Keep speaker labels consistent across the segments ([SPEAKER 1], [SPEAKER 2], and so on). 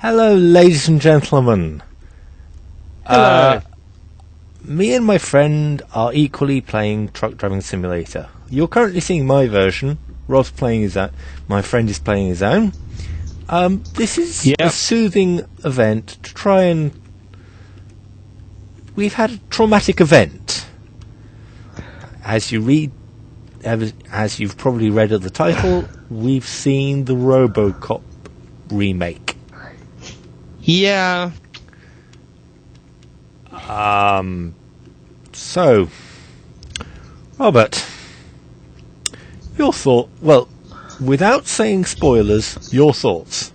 [SPEAKER 1] Hello, ladies and gentlemen.
[SPEAKER 2] Hello.
[SPEAKER 1] Me and my friend are equally playing Truck Driving Simulator. You're currently seeing my version. Rob's playing his own. My friend is playing his own. This is a soothing event to try and... We've had a traumatic event. As you've probably read at the title, we've seen the Robocop remake.
[SPEAKER 2] Yeah.
[SPEAKER 1] So, Robert, your thought... Well, without saying spoilers, your thoughts.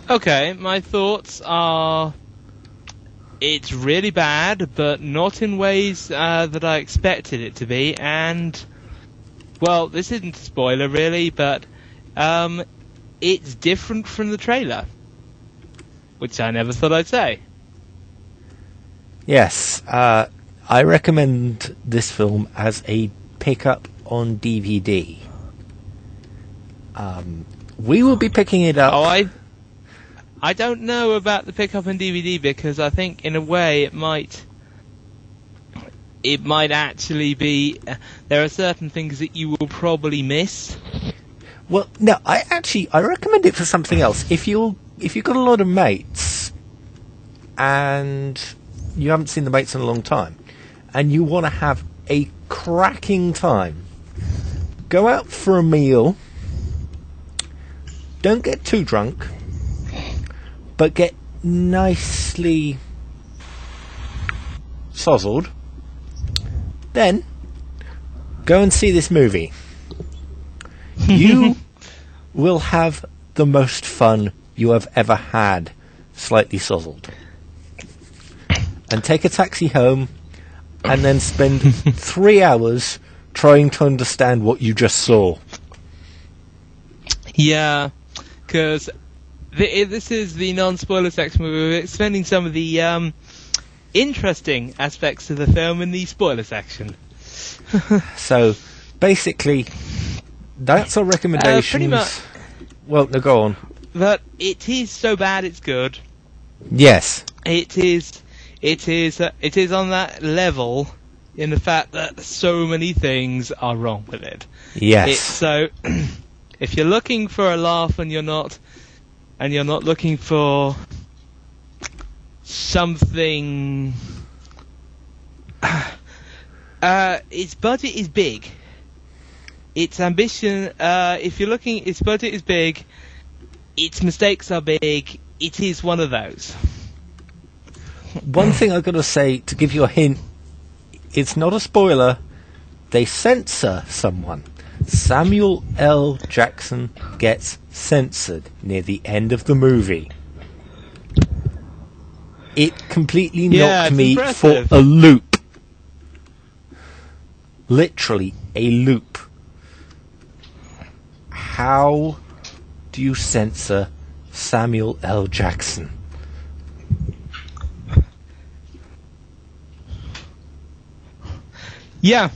[SPEAKER 2] Okay, my thoughts are... It's really bad, but not in ways that I expected it to be, and... Well, this isn't a spoiler, really, but... it's different from the trailer. Which I never thought I'd say.
[SPEAKER 1] Yes, I recommend this film as a pickup on DVD. We will be picking it up.
[SPEAKER 2] Oh, I don't know about the pickup on DVD because I think in a way it might actually be... there are certain things that you will probably miss.
[SPEAKER 1] Well, no, I recommend it for something else. If you've got a lot of mates and you haven't seen the mates in a long time and you want to have a cracking time, go out for a meal. Don't get too drunk, but get nicely sozzled. Then go and see this movie. You will have the most fun you have ever had, slightly sozzled. And take a taxi home, and then spend 3 hours trying to understand what you just saw.
[SPEAKER 2] Yeah, because this is the non-spoiler section where we're explaining some of the interesting aspects of the film in the spoiler section.
[SPEAKER 1] So, basically... That's our recommendations.
[SPEAKER 2] Pretty much.
[SPEAKER 1] Well, no, go on.
[SPEAKER 2] But it is so bad it's good.
[SPEAKER 1] Yes.
[SPEAKER 2] It is on that level in the fact that so many things are wrong with it.
[SPEAKER 1] Yes.
[SPEAKER 2] So, if you're looking for a laugh and you're not looking for something, its budget is big. Its ambition, if you're looking, its budget is big, its mistakes are big, it is one of those.
[SPEAKER 1] One thing I've got to say, to give you a hint, it's not a spoiler, they censor someone. Samuel L. Jackson gets censored near the end of the movie. It completely knocked me
[SPEAKER 2] impressive.
[SPEAKER 1] for a loop. Literally, a loop. How do you censor Samuel L. Jackson?
[SPEAKER 2] Yeah,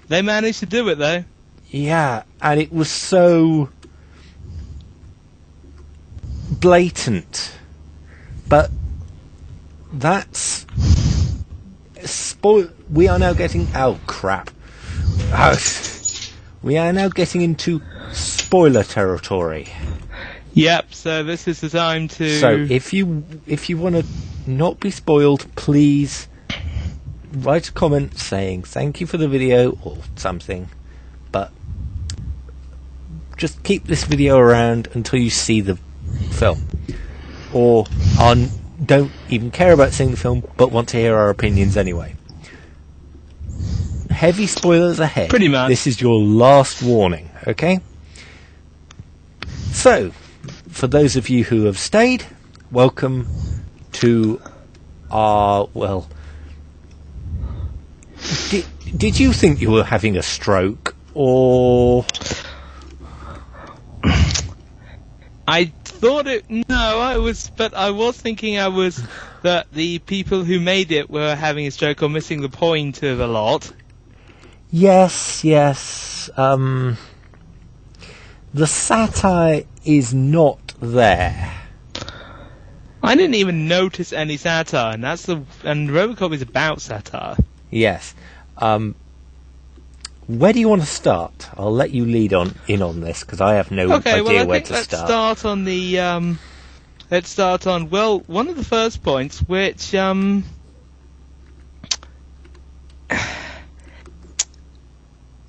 [SPEAKER 2] they managed to do it though.
[SPEAKER 1] Yeah, and it was so blatant. But that's... We are now getting... Oh, crap. We are now getting into spoiler territory.
[SPEAKER 2] Yep, so this is the time to...
[SPEAKER 1] So, if you want to not be spoiled, please write a comment saying thank you for the video or something. But just keep this video around until you see the film. Or don't even care about seeing the film, but want to hear our opinions anyway. Heavy spoilers ahead.
[SPEAKER 2] Pretty much.
[SPEAKER 1] This is your last warning, okay? So, for those of you who have stayed, welcome to our, well... Did you think you were having a stroke, or...
[SPEAKER 2] I thought it... No, I was thinking that the people who made it were having a stroke or missing the point of a lot.
[SPEAKER 1] Yes. The satire is not there.
[SPEAKER 2] I didn't even notice any satire, and Robocop is about satire.
[SPEAKER 1] Yes. Where do you want to start? I'll let you lead in on this, because I have no idea where to start.
[SPEAKER 2] Let's start on the... let's start on, well, one of the first points, which...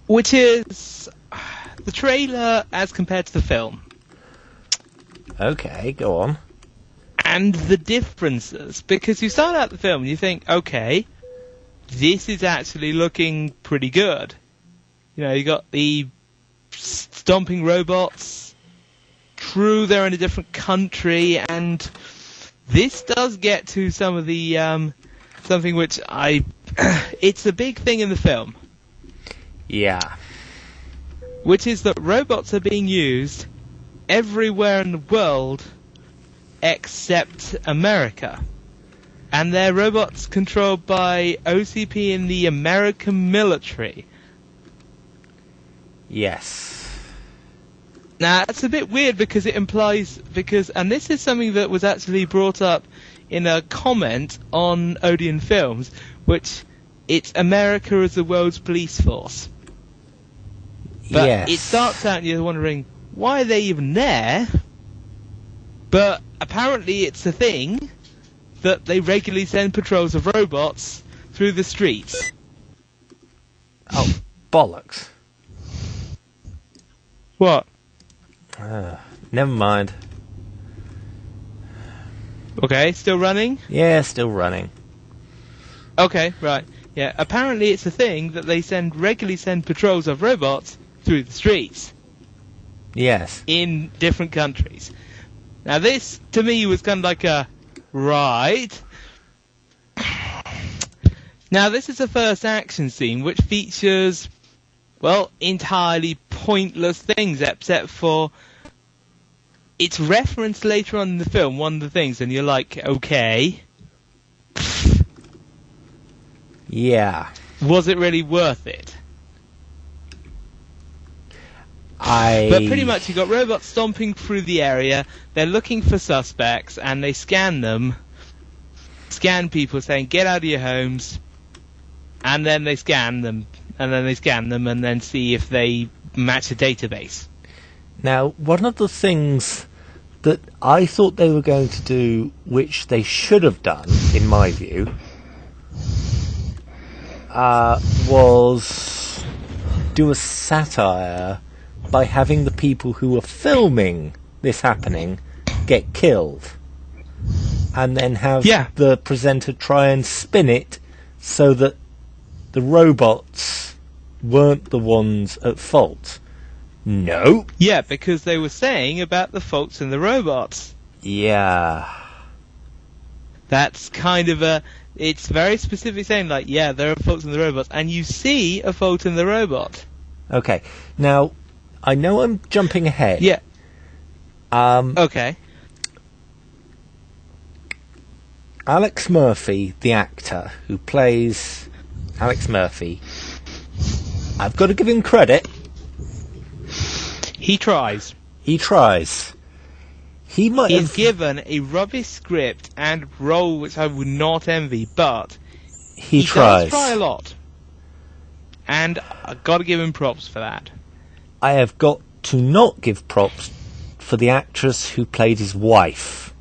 [SPEAKER 2] which is the trailer as compared to the film.
[SPEAKER 1] Okay, go on.
[SPEAKER 2] And the differences. Because you start out the film and you think, okay, this is actually looking pretty good. You know, you got the stomping robots. True, they're in a different country, and this does get to some of the something which it's a big thing in the film.
[SPEAKER 1] Yeah.
[SPEAKER 2] Which is that robots are being used everywhere in the world except America. And they're robots controlled by OCP in the American military.
[SPEAKER 1] Yes.
[SPEAKER 2] Now, that's a bit weird because it implies... And this is something that was actually brought up in a comment on Odeon Films, which it's America as the world's police force. But
[SPEAKER 1] yes.
[SPEAKER 2] It starts out and you're wondering, why are they even there? But apparently it's a thing that they regularly send patrols of robots through the streets.
[SPEAKER 1] Oh, bollocks.
[SPEAKER 2] What?
[SPEAKER 1] Never mind.
[SPEAKER 2] Okay, still running?
[SPEAKER 1] Yeah, still running.
[SPEAKER 2] Okay, right. Yeah, apparently it's a thing that they regularly send patrols of robots through the streets.
[SPEAKER 1] Yes.
[SPEAKER 2] In different countries. Now this, to me, was kind of like a... Right. Now this is the first action scene which features, well, entirely pointless things, except for... It's referenced later on in the film, one of the things, and you're like, okay.
[SPEAKER 1] Yeah.
[SPEAKER 2] Was it really worth it?
[SPEAKER 1] But
[SPEAKER 2] pretty much you got robots stomping through the area, they're looking for suspects, and they scan them. Scan people saying, get out of your homes. And then they scan them, and then see if they match a database.
[SPEAKER 1] Now, one of the things that I thought they were going to do, which they should have done, in my view, was do a satire by having the people who were filming this happening get killed. And then have the presenter try and spin it so that the robots weren't the ones at fault. No.
[SPEAKER 2] Yeah, because they were saying about the faults in the robots.
[SPEAKER 1] Yeah.
[SPEAKER 2] That's kind of it's very specific saying, like, yeah, there are faults in the robots, and you see a fault in the robot.
[SPEAKER 1] Okay. Now, I know I'm jumping ahead.
[SPEAKER 2] Yeah. Okay.
[SPEAKER 1] Alex Murphy, the actor who plays Alex Murphy, I've got to give him credit.
[SPEAKER 2] He tries.
[SPEAKER 1] He tries.
[SPEAKER 2] He's given a rubbish script and role which I would not envy, but he
[SPEAKER 1] tries.
[SPEAKER 2] Does try a lot. And I've got to give him props for that.
[SPEAKER 1] I have got to not give props for the actress who played his wife.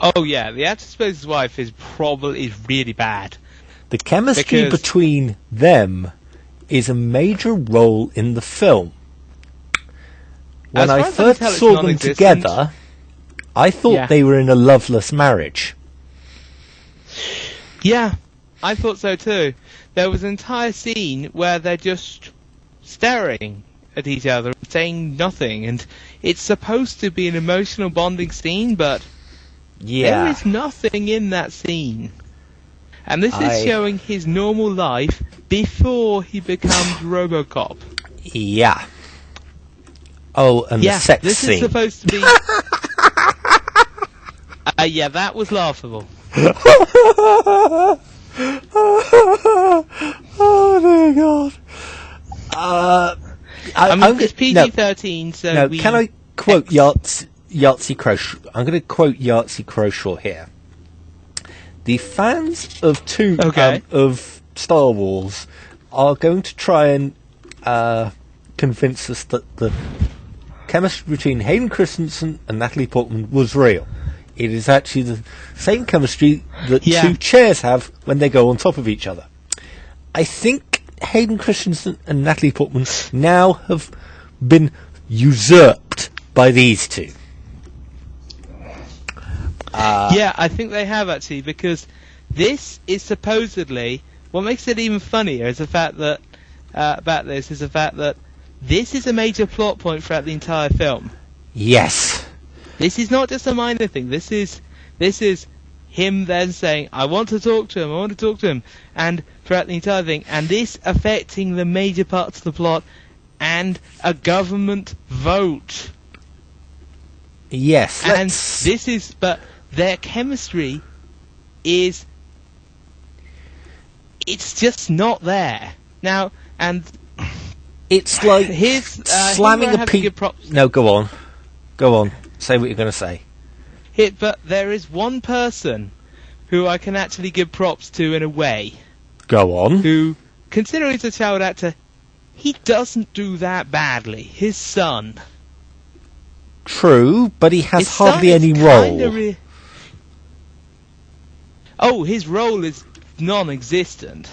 [SPEAKER 2] Oh yeah, the actress who plays his wife is really bad.
[SPEAKER 1] The chemistry between them is a major role in the film. When I first saw them together, I thought they were in a loveless marriage.
[SPEAKER 2] Yeah, I thought so too. There was an entire scene where they're just staring at each other, saying nothing, and it's supposed to be an emotional bonding scene, but there is nothing in that scene. And this is showing his normal life before he becomes Robocop.
[SPEAKER 1] Yeah. Oh, and the sex
[SPEAKER 2] this
[SPEAKER 1] scene.
[SPEAKER 2] Is supposed to be... yeah, that was laughable.
[SPEAKER 1] Oh, dear God.
[SPEAKER 2] I mean, it's PG-13, so
[SPEAKER 1] can I quote Yacht's Yahtzee Croshaw. I'm going to quote Yahtzee Croshaw here. The fans of of Star Wars are going to try and convince us that the chemistry between Hayden Christensen and Natalie Portman was real. It is actually the same chemistry that two chairs have when they go on top of each other. I think Hayden Christensen and Natalie Portman now have been usurped by these two.
[SPEAKER 2] I think they have actually, because this is supposedly, what makes it even funnier is the fact that this is a major plot point throughout the entire film.
[SPEAKER 1] Yes.
[SPEAKER 2] This is not just a minor thing. This is him then saying, I want to talk to him, and throughout the entire thing, and this affecting the major parts of the plot and a government vote.
[SPEAKER 1] Yes.
[SPEAKER 2] And but their chemistry it's just not there. Now, and
[SPEAKER 1] it's like slamming a piece. No, go on. Say what you're going to say.
[SPEAKER 2] But there is one person who I can actually give props to in a way.
[SPEAKER 1] Go on.
[SPEAKER 2] Who, considering he's a child actor, he doesn't do that badly. His son.
[SPEAKER 1] True, but he has hardly any role.
[SPEAKER 2] His role is non-existent.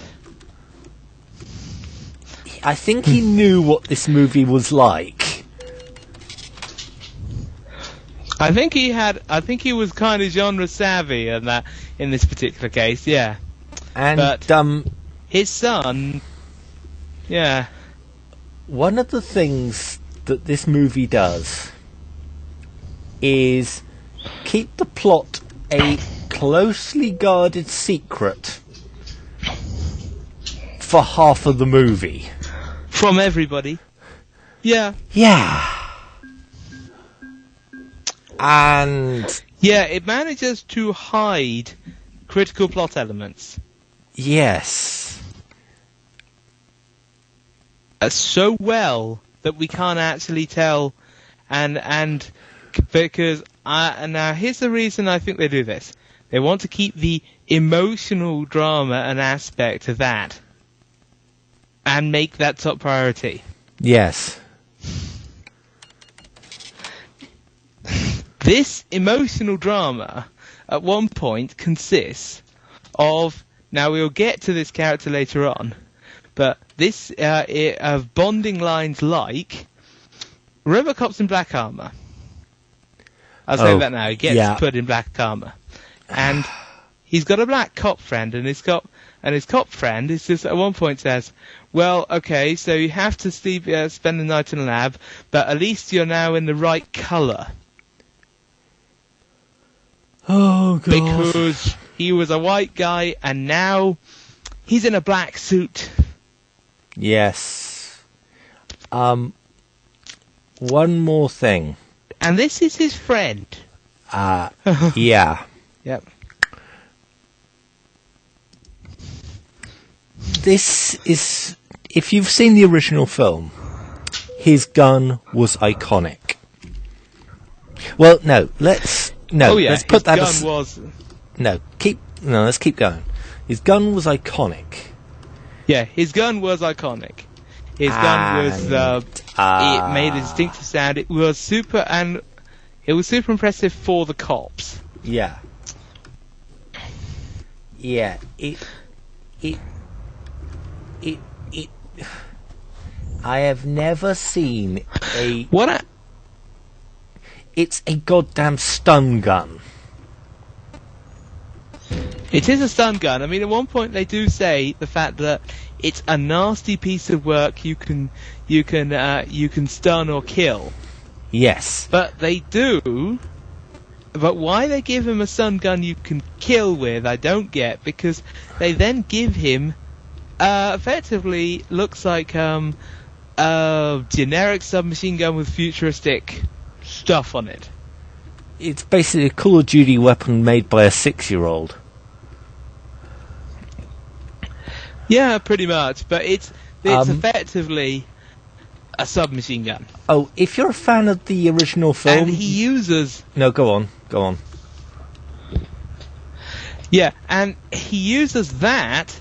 [SPEAKER 1] I think he knew what this movie was like.
[SPEAKER 2] I think he was kind of genre savvy in this particular case, yeah.
[SPEAKER 1] But
[SPEAKER 2] his son, yeah.
[SPEAKER 1] One of the things that this movie does is keep the plot a closely guarded secret for half of the movie.
[SPEAKER 2] From everybody. Yeah.
[SPEAKER 1] Yeah. And
[SPEAKER 2] it manages to hide critical plot elements.
[SPEAKER 1] Yes.
[SPEAKER 2] So well that we can't actually tell, and because now here's the reason I think they do this. They want to keep the emotional drama and aspect of that, and make that top priority.
[SPEAKER 1] Yes.
[SPEAKER 2] This emotional drama, at one point, consists of... Now, we'll get to this character later on, but this of bonding lines like... Robocop's in black armour. I'll say that now. He gets put in black armour. And he's got a black cop friend, and his cop friend is just at one point says, well, okay, so you have to spend the night in a lab, but at least you're now in the right colour.
[SPEAKER 1] Oh, God.
[SPEAKER 2] Because he was a white guy, and now he's in a black suit.
[SPEAKER 1] Yes. One more thing.
[SPEAKER 2] And this is his friend.
[SPEAKER 1] Yeah.
[SPEAKER 2] Yep.
[SPEAKER 1] This is... If you've seen the original film, his gun was iconic. Well, no, let's put that
[SPEAKER 2] his gun was...
[SPEAKER 1] let's keep going. His gun was iconic.
[SPEAKER 2] Yeah, his gun was iconic. His gun was... it made a distinctive sound. It was super impressive for the cops.
[SPEAKER 1] Yeah. Yeah, I have never seen a... It's a goddamn stun gun.
[SPEAKER 2] It is a stun gun. I mean, at one point they do say the fact that it's a nasty piece of work you can stun or kill.
[SPEAKER 1] Yes.
[SPEAKER 2] But they do. But why they give him a stun gun you can kill with, I don't get, because they then give him effectively looks like a generic submachine gun with futuristic stuff on it.
[SPEAKER 1] It's basically a Call of Duty weapon made by a 6-year-old.
[SPEAKER 2] Yeah, pretty much. But it's effectively a submachine gun.
[SPEAKER 1] Oh, if you're a fan of the original film...
[SPEAKER 2] And he uses...
[SPEAKER 1] No, go on.
[SPEAKER 2] Yeah, and he uses that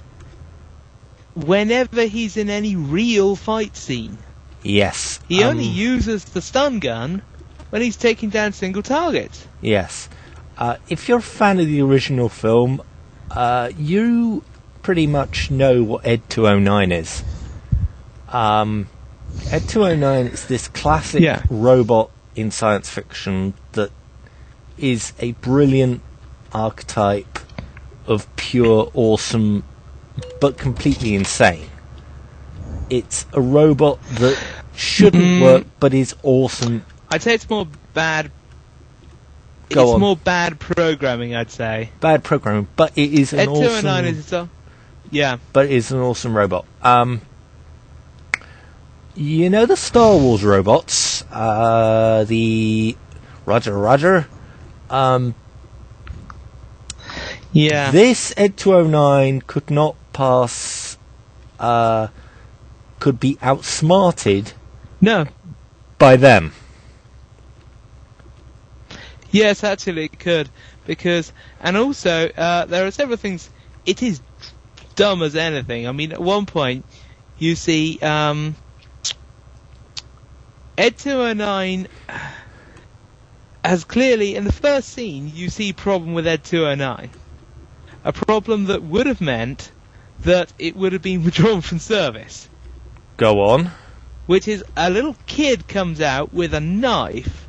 [SPEAKER 2] whenever he's in any real fight scene.
[SPEAKER 1] Yes.
[SPEAKER 2] He only uses the stun gun when he's taking down single targets.
[SPEAKER 1] Yes. If you're a fan of the original film, you pretty much know what Ed 209 is. Ed 209 is this classic robot in science fiction that is a brilliant archetype of pure awesome, but completely insane. It's a robot that shouldn't work, but is awesome.
[SPEAKER 2] I'd say it's more bad.
[SPEAKER 1] Go on.
[SPEAKER 2] More bad programming, I'd say.
[SPEAKER 1] Bad programming, but it is an
[SPEAKER 2] Ed
[SPEAKER 1] awesome...
[SPEAKER 2] 209 is its own. Yeah.
[SPEAKER 1] But it's an awesome robot. You know the Star Wars robots? The... Roger.
[SPEAKER 2] Yeah.
[SPEAKER 1] This Ed 209 could not pass... could be outsmarted...
[SPEAKER 2] No.
[SPEAKER 1] by them.
[SPEAKER 2] Yes, actually it could. Because... And also, there are several things... It is dumb as anything. I mean, at one point, you see... Ed 209 has clearly, in the first scene, you see a problem with Ed 209. A problem that would have meant that it would have been withdrawn from service.
[SPEAKER 1] Go on.
[SPEAKER 2] Which is, a little kid comes out with a knife,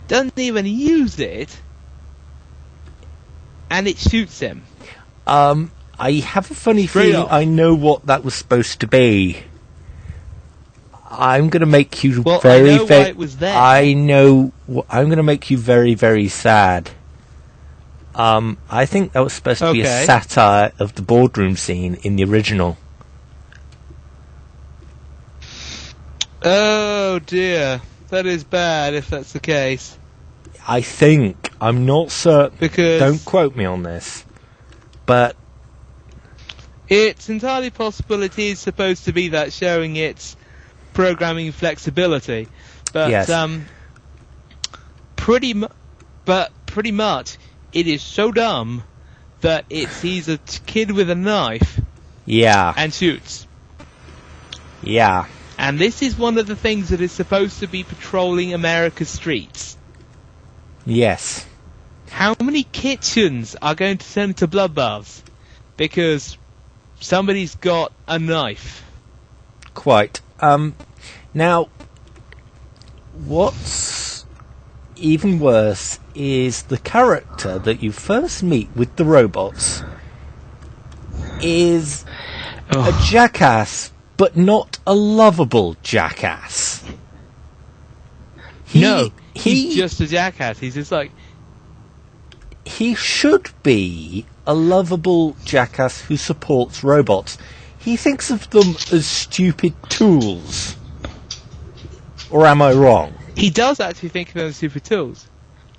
[SPEAKER 2] doesn't even use it, and it shoots him.
[SPEAKER 1] I have a funny feeling I know what that was supposed to be. I'm going to make you
[SPEAKER 2] I know why it was there.
[SPEAKER 1] I'm going to make you very, very sad. I think that was supposed to be a satire of the boardroom scene in the original.
[SPEAKER 2] Oh dear, that is bad if that's the case.
[SPEAKER 1] I think. I'm not certain.
[SPEAKER 2] Because
[SPEAKER 1] don't quote me on this. But
[SPEAKER 2] it's entirely possible it is supposed to be that, showing its programming flexibility, but
[SPEAKER 1] yes.
[SPEAKER 2] pretty much it is so dumb that he's a kid with a knife, and shoots.
[SPEAKER 1] Yeah.
[SPEAKER 2] And this is one of the things that is supposed to be patrolling America's streets.
[SPEAKER 1] Yes.
[SPEAKER 2] How many kitchens are going to turn into bloodbaths because somebody's got a knife?
[SPEAKER 1] Quite. Now, what's even worse is the character that you first meet with the robots is a jackass, but not a lovable jackass.
[SPEAKER 2] He's just a jackass. He's just like...
[SPEAKER 1] He should be a lovable jackass who supports robots. He thinks of them as stupid tools. Or am I wrong?
[SPEAKER 2] He does actually think of them as stupid tools.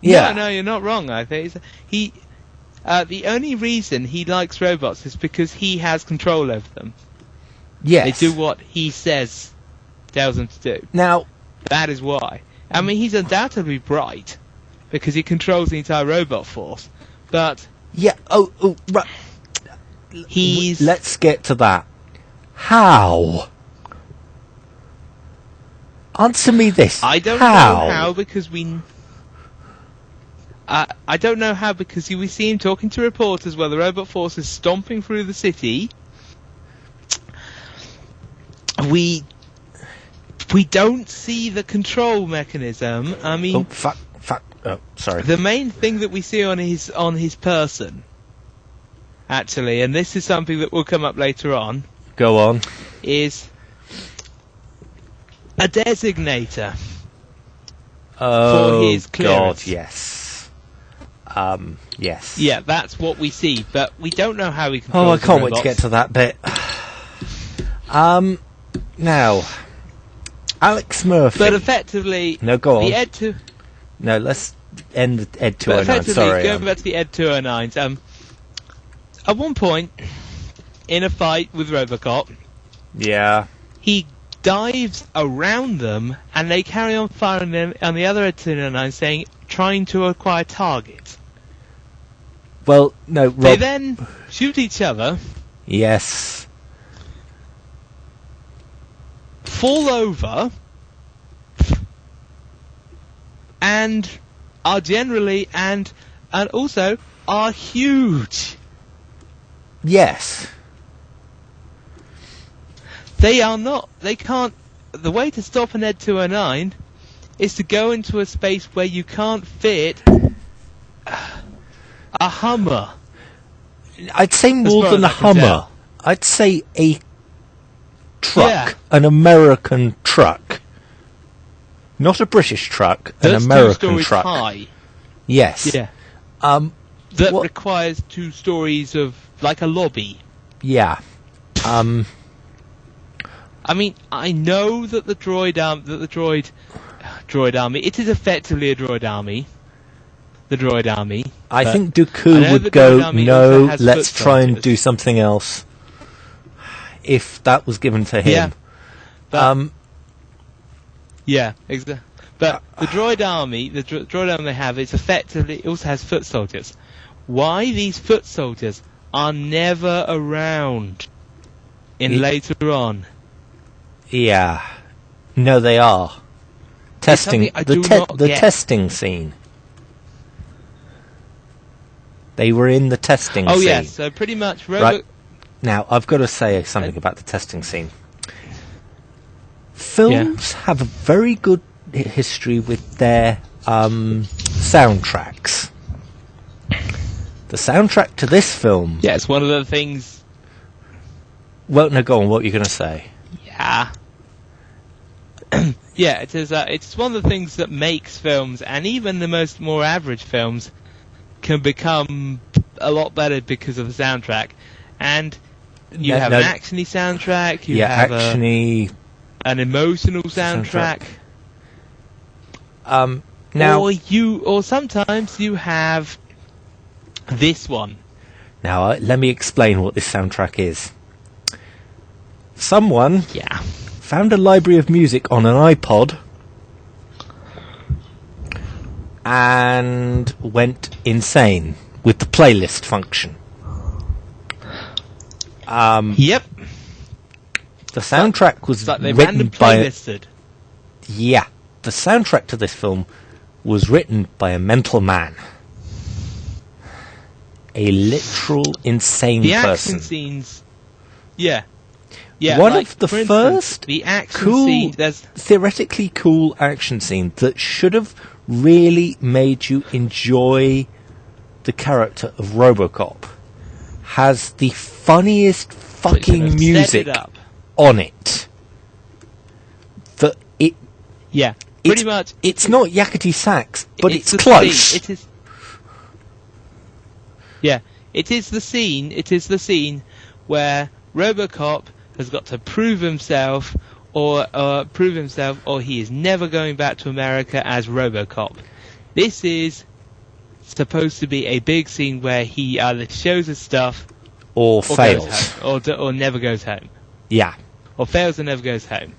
[SPEAKER 1] Yeah.
[SPEAKER 2] No, you're not wrong. I think the only reason he likes robots is because he has control over them.
[SPEAKER 1] Yes.
[SPEAKER 2] They do what he tells them to do.
[SPEAKER 1] Now,
[SPEAKER 2] that is why. I mean, he's undoubtedly bright because he controls the entire robot force. But
[SPEAKER 1] yeah. Right. Let's get to that. How? Answer me this.
[SPEAKER 2] I don't know how because I don't know how because we see him talking to reporters while the robot force is stomping through the city. We don't see the control mechanism. I mean,
[SPEAKER 1] oh, fuck. Oh, sorry.
[SPEAKER 2] The main thing that we see on his person, actually, and this is something that will come up later on.
[SPEAKER 1] Go on.
[SPEAKER 2] Is a designator
[SPEAKER 1] for
[SPEAKER 2] his clearance.
[SPEAKER 1] God, yes. Yes.
[SPEAKER 2] Yeah, that's what we see, but we don't know how he controls
[SPEAKER 1] I can't
[SPEAKER 2] robots.
[SPEAKER 1] wait to get to that bit. Now, Alex Murphy.
[SPEAKER 2] But effectively,
[SPEAKER 1] no, go on.
[SPEAKER 2] The Ed 2.
[SPEAKER 1] No, let's end the Ed 209.
[SPEAKER 2] But effectively,
[SPEAKER 1] sorry,
[SPEAKER 2] going back to the Ed 209s. At one point, in a fight with Robocop,
[SPEAKER 1] yeah,
[SPEAKER 2] he dives around them, and they carry on firing them on the other 209, saying, trying to acquire target.
[SPEAKER 1] Well, no, Rob...
[SPEAKER 2] They then shoot each other.
[SPEAKER 1] Yes.
[SPEAKER 2] Fall over. And are generally, and also, are huge.
[SPEAKER 1] Yes.
[SPEAKER 2] They are not. They can't. The way to stop an Ed 209 is to go into a space where you can't fit a Hummer.
[SPEAKER 1] I'd say more than a Hummer. I'd say a truck.
[SPEAKER 2] Yeah.
[SPEAKER 1] An American truck. Not a British truck, an American
[SPEAKER 2] 2 stories
[SPEAKER 1] truck.
[SPEAKER 2] high.
[SPEAKER 1] Yes.
[SPEAKER 2] Yeah.
[SPEAKER 1] That
[SPEAKER 2] Requires 2 stories of, like a lobby.
[SPEAKER 1] Yeah.
[SPEAKER 2] I mean, I know that the droid army, it is effectively a droid army. The droid army.
[SPEAKER 1] I think Dooku would go, no, let's try and do something else. If that was given to him.
[SPEAKER 2] Yeah. But, yeah, exactly. But the droid army, droid army they have, is effectively, it also has foot soldiers. Why these foot soldiers are never around later on?
[SPEAKER 1] Yeah. No, they are. Testing. The testing scene. They were in the testing scene.
[SPEAKER 2] Oh, yes, so pretty much...
[SPEAKER 1] Right. Now, I've got to say something about the testing scene. Films have a very good history with their soundtracks. The soundtrack to this film...
[SPEAKER 2] Yeah, it's one of the things...
[SPEAKER 1] Well, no, go on, what are you going to say?
[SPEAKER 2] Yeah. Yeah, it is. It's one of the things that makes films, and even the more average films, can become a lot better because of the soundtrack. And you have an actiony soundtrack. You have an emotional soundtrack.
[SPEAKER 1] Now,
[SPEAKER 2] or sometimes you have this one.
[SPEAKER 1] Now, let me explain what this soundtrack is. Someone found a library of music on an iPod and went insane with the playlist function.
[SPEAKER 2] Yep.
[SPEAKER 1] The soundtrack was written by... Yeah. The soundtrack to this film was written by a mental man. A literal insane person.
[SPEAKER 2] The action scenes... Yeah. Yeah,
[SPEAKER 1] one of the first
[SPEAKER 2] the action scene,
[SPEAKER 1] theoretically cool action scenes that should have really made you enjoy the character of Robocop has the funniest fucking music on it. That it...
[SPEAKER 2] Yeah, pretty much.
[SPEAKER 1] It's not yakety sax, but it's close.
[SPEAKER 2] It is... Yeah, it is the scene. It is the scene where Robocop has got to prove himself, or he is never going back to America as Robocop. This is supposed to be a big scene where he either shows his stuff
[SPEAKER 1] or fails,
[SPEAKER 2] or never goes home.
[SPEAKER 1] Yeah,
[SPEAKER 2] or fails and never goes home.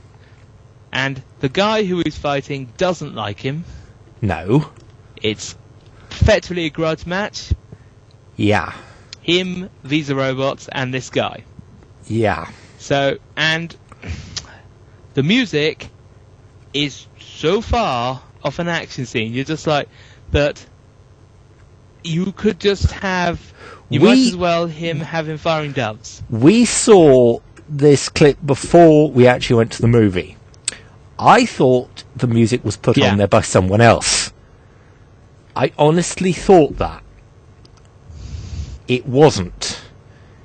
[SPEAKER 2] And the guy who he's fighting doesn't like him.
[SPEAKER 1] No,
[SPEAKER 2] it's effectively a grudge match.
[SPEAKER 1] Yeah,
[SPEAKER 2] him, these are robots, and this guy.
[SPEAKER 1] Yeah.
[SPEAKER 2] So, and the music is so far off an action scene. You're just like, that you could just have... might as well have him firing doves.
[SPEAKER 1] We saw this clip before we actually went to the movie. I thought the music was put on there by someone else. I honestly thought that. It wasn't.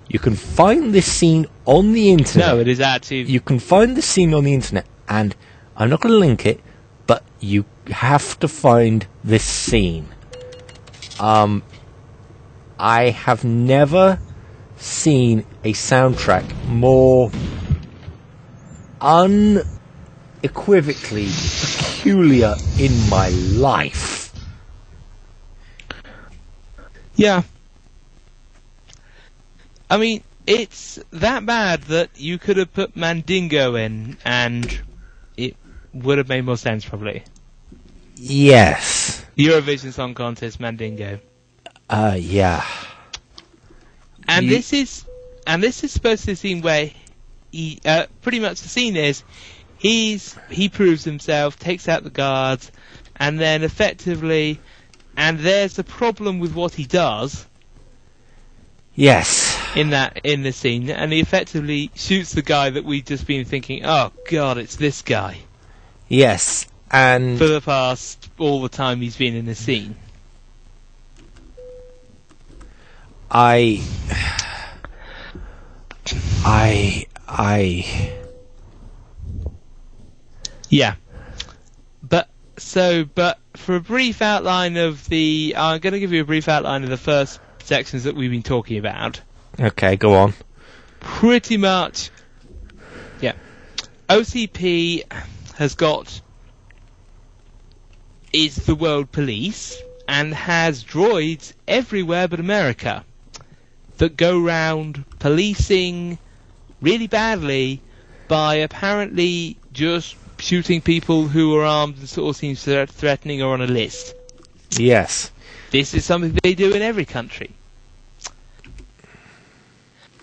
[SPEAKER 1] You can find this scene on the internet.
[SPEAKER 2] No, it is actually...
[SPEAKER 1] You can find this scene on the internet, and I'm not going to link it, but you have to find this scene. I have never seen a soundtrack more unequivocally peculiar in my life.
[SPEAKER 2] Yeah. I mean, it's that bad that you could have put Mandingo in, and it would have made more sense, probably.
[SPEAKER 1] Yes.
[SPEAKER 2] Eurovision Song Contest, Mandingo.
[SPEAKER 1] Yeah.
[SPEAKER 2] And this is supposed to be the scene where he, pretty much the scene is, he proves himself, takes out the guards, and then effectively, and there's a problem with what he does.
[SPEAKER 1] Yes.
[SPEAKER 2] In the scene, and he effectively shoots the guy that we've just been thinking, oh god, it's this guy.
[SPEAKER 1] Yes, and...
[SPEAKER 2] For the past, all the time he's been in the scene. Yeah. But for a brief outline of I'm going to give you a brief outline of the first sections that we've been talking about.
[SPEAKER 1] Okay, go on.
[SPEAKER 2] Pretty much, yeah. OCP is the world police and has droids everywhere but America that go round policing really badly by apparently just shooting people who are armed and sort of seems threatening or on a list.
[SPEAKER 1] Yes.
[SPEAKER 2] This is something they do in every country.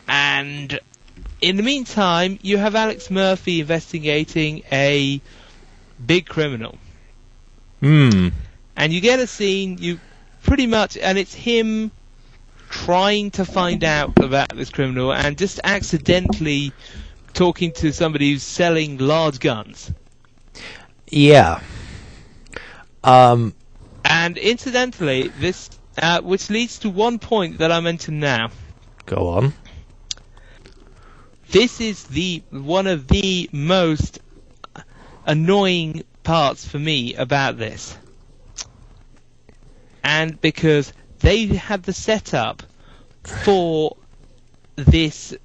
[SPEAKER 2] And in the meantime, you have Alex Murphy investigating a big criminal.
[SPEAKER 1] Hmm.
[SPEAKER 2] And you get a scene, and it's him trying to find out about this criminal and just accidentally talking to somebody who's selling large guns.
[SPEAKER 1] Yeah.
[SPEAKER 2] And incidentally, this, which leads to one point that I mentioned now.
[SPEAKER 1] Go on.
[SPEAKER 2] This is one of the most annoying parts for me about this. And because they had the setup for this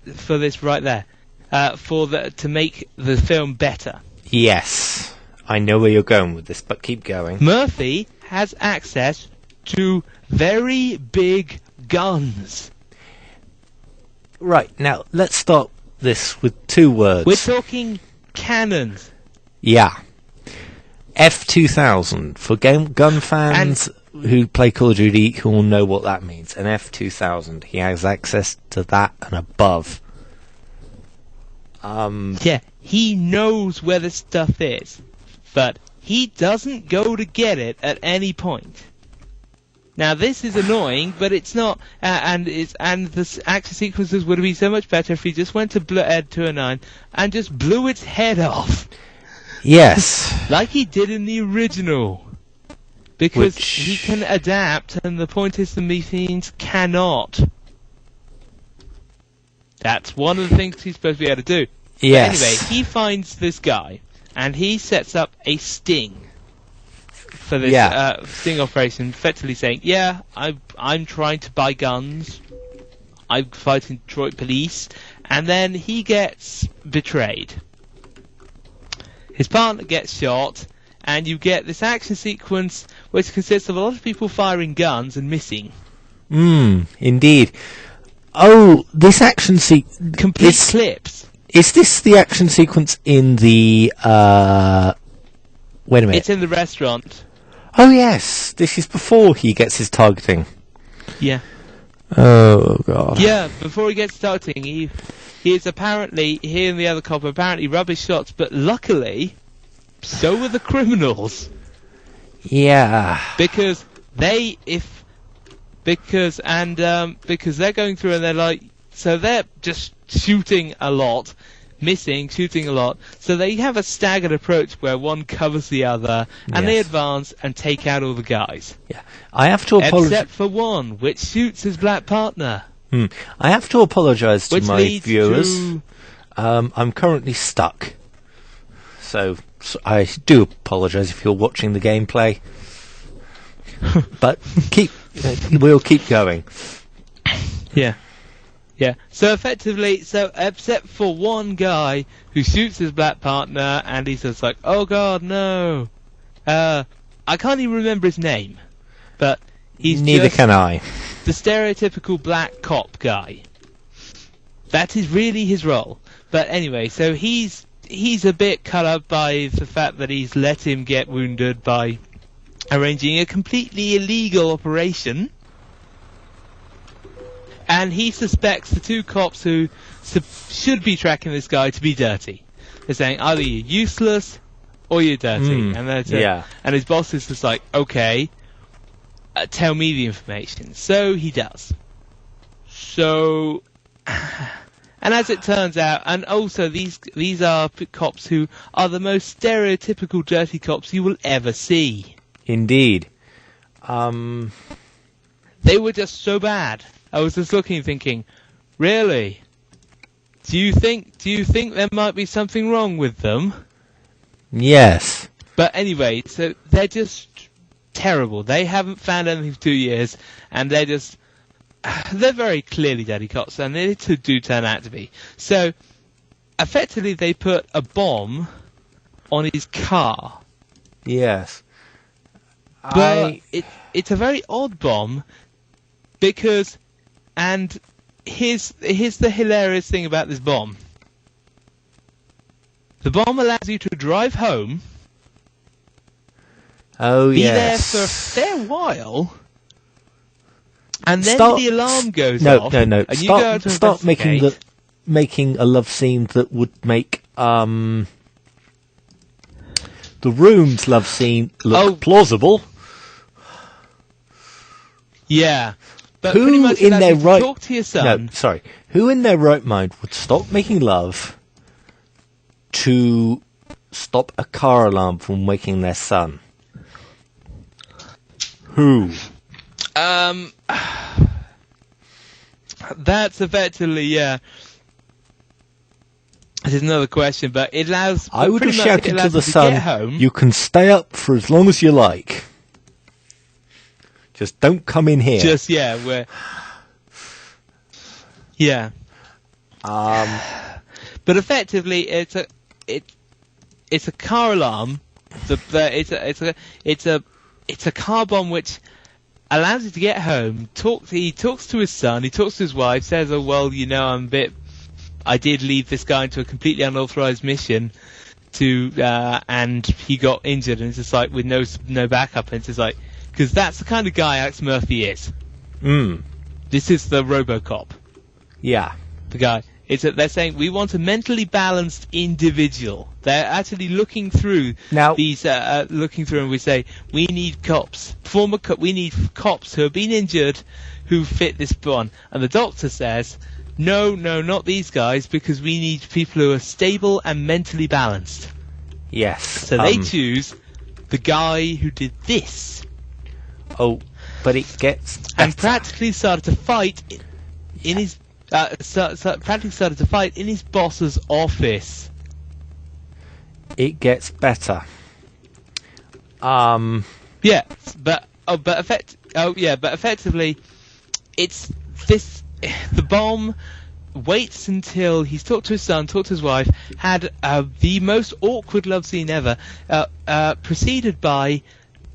[SPEAKER 2] right there, to make the film better.
[SPEAKER 1] Yes. I know where you're going with this, but keep going.
[SPEAKER 2] Murphy has access to very big guns.
[SPEAKER 1] Right, now, let's start this with 2 words.
[SPEAKER 2] We're talking cannons.
[SPEAKER 1] Yeah. F2000. For gun fans who play Call of Duty will know what that means. An F2000. He has access to that and above.
[SPEAKER 2] Yeah, he knows where the stuff is, but he doesn't go to get it at any point. Now this is annoying, but it's not, and the action sequences would be so much better if he just went to Ed 209 and just blew its head off.
[SPEAKER 1] Yes.
[SPEAKER 2] Like he did in the original. Because he can adapt, and the point is the machines cannot. That's one of the things he's supposed to be able to do.
[SPEAKER 1] Yes.
[SPEAKER 2] But anyway, he finds this guy, and he sets up a sting for this sting operation, effectively saying, yeah, I'm trying to buy guns, I'm fighting Detroit police, and then he gets betrayed. His partner gets shot, and you get this action sequence which consists of a lot of people firing guns and missing.
[SPEAKER 1] Indeed. Oh, this action sequence...
[SPEAKER 2] Complete clips.
[SPEAKER 1] Is this the action sequence in the... Wait a minute.
[SPEAKER 2] It's in the restaurant.
[SPEAKER 1] Oh, yes. This is before he gets his targeting.
[SPEAKER 2] Yeah.
[SPEAKER 1] Oh, God.
[SPEAKER 2] Yeah, before he gets targeting, he is apparently, he and the other cop apparently rubbish shots, but luckily, so were the criminals.
[SPEAKER 1] Yeah.
[SPEAKER 2] Because they're going through and they're like, so they're just shooting a lot, shooting a lot, so they have a staggered approach where one covers the other, and they advance and take out all the guys.
[SPEAKER 1] Yeah, I have to apologize.
[SPEAKER 2] Except for one, which shoots his black partner.
[SPEAKER 1] I have to apologise to my viewers.
[SPEAKER 2] To...
[SPEAKER 1] I'm currently stuck, so I do apologise if you're watching the gameplay. But we'll keep going.
[SPEAKER 2] Yeah. Yeah. So effectively, except for one guy who shoots his black partner, and he's just like, "Oh God, no!" I can't even remember his name, but he's
[SPEAKER 1] neither can I.
[SPEAKER 2] The stereotypical black cop guy. That is really his role. But anyway, so he's a bit cut up by the fact that he's let him get wounded by arranging a completely illegal operation. And he suspects the two cops who should be tracking this guy to be dirty. They're saying either you're useless or you're dirty. And his boss is just like, okay, tell me the information. So he does. So, and as it turns out, and also these are cops who are the most stereotypical dirty cops you will ever see.
[SPEAKER 1] Indeed.
[SPEAKER 2] They were just so bad. I was just looking, thinking, really? Do you think there might be something wrong with them?
[SPEAKER 1] Yes.
[SPEAKER 2] But anyway, so they're just terrible. They haven't found anything for 2 years, and they're very clearly dirty cops, and they do turn out to be. So, effectively, they put a bomb on his car.
[SPEAKER 1] Yes.
[SPEAKER 2] But it's a very odd bomb, because, and here's the hilarious thing about this bomb. The bomb allows you to drive home, be there for a fair while, and then the alarm goes off.
[SPEAKER 1] No.
[SPEAKER 2] And you go to
[SPEAKER 1] Start
[SPEAKER 2] investigate.
[SPEAKER 1] making a love scene that would make the Room's love scene look plausible.
[SPEAKER 2] Yeah. But
[SPEAKER 1] Who
[SPEAKER 2] pretty much
[SPEAKER 1] in their right
[SPEAKER 2] talk to your son.
[SPEAKER 1] No, sorry. Who in their right mind would stop making love to stop a car alarm from waking their son? Who?
[SPEAKER 2] That's effectively, yeah. This is another question, but it allows.
[SPEAKER 1] I would have shouted to the
[SPEAKER 2] get
[SPEAKER 1] son,
[SPEAKER 2] home.
[SPEAKER 1] "You can stay up for as long as you like. Just don't come in here."
[SPEAKER 2] Yeah. But effectively, it's a car alarm. It's a car bomb which allows you to get home. He talks to his son. He talks to his wife. Says, "Oh well, I did leave this guy into a completely unauthorized mission and he got injured." And it's just like with no backup. And it's just like, because that's the kind of guy Alex Murphy is. This is the Robocop.
[SPEAKER 1] Yeah.
[SPEAKER 2] The guy. They're saying we want a mentally balanced individual. They're actually looking through and we say we need cops. We need cops who have been injured, who fit this one. And the doctor says, no, not these guys, because we need people who are stable and mentally balanced.
[SPEAKER 1] Yes.
[SPEAKER 2] So they choose the guy who did this.
[SPEAKER 1] Oh, but it gets better.
[SPEAKER 2] And practically started to fight in his. Practically started to fight in his boss's office.
[SPEAKER 1] It gets better.
[SPEAKER 2] Yeah, but effectively, it's this. The bomb waits until he's talked to his son, talked to his wife, had the most awkward love scene ever, preceded by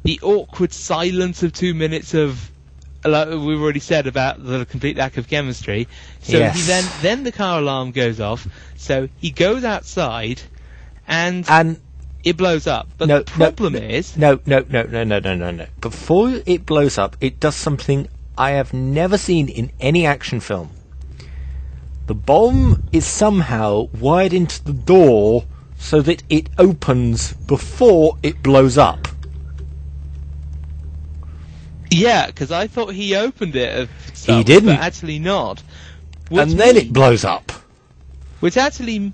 [SPEAKER 2] the awkward silence of 2 minutes of, like we've already said about the complete lack of chemistry. So
[SPEAKER 1] yes.
[SPEAKER 2] he then the car alarm goes off. So he goes outside, and it blows up. But the problem is
[SPEAKER 1] no. Before it blows up, it does something I have never seen in any action film. The bomb is somehow wired into the door so that it opens before it blows up.
[SPEAKER 2] Yeah, because I thought he opened it.
[SPEAKER 1] He didn't.
[SPEAKER 2] But actually not.
[SPEAKER 1] And then it blows up.
[SPEAKER 2] Which actually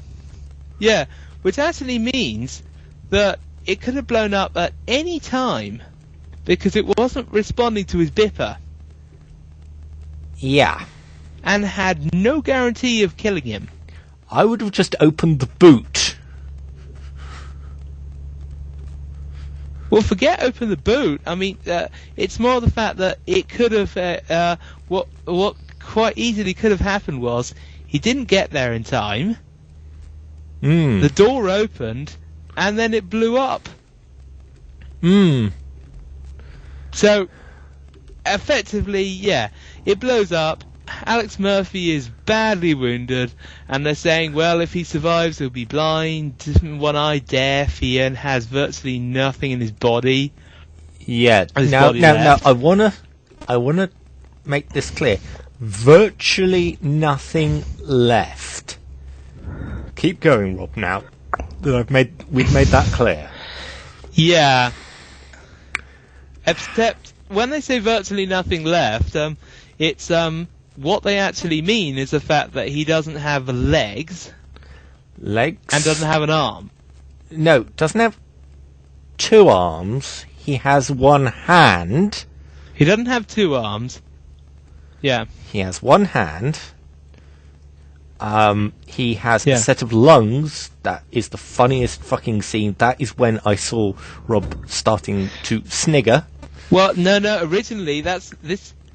[SPEAKER 2] means that it could have blown up at any time because it wasn't responding to his beeper.
[SPEAKER 1] Yeah.
[SPEAKER 2] And had no guarantee of killing him.
[SPEAKER 1] I would have just opened the boot.
[SPEAKER 2] Well, forget open the boot. I mean, it's more the fact that it could have. What quite easily could have happened was he didn't get there in time. The door opened, and then it blew up. So, effectively, yeah, it blows up, Alex Murphy is badly wounded, and they're saying, well, if he survives, he'll be blind, one eye, deaf. He has virtually nothing in his body.
[SPEAKER 1] Yeah. Now, I wanna make this clear. Virtually nothing left. Keep going, Rob. Now that we've made that clear.
[SPEAKER 2] Yeah. Except when they say virtually nothing left, it's what they actually mean is the fact that he doesn't have legs.
[SPEAKER 1] Legs?
[SPEAKER 2] And doesn't have an arm.
[SPEAKER 1] No, doesn't have 2 arms. He has 1 hand.
[SPEAKER 2] He doesn't have 2 arms. Yeah.
[SPEAKER 1] He has 1 hand. He has a set of lungs. That is the funniest fucking scene. That is when I saw Rob starting to snigger.
[SPEAKER 2] Well, no. Originally, this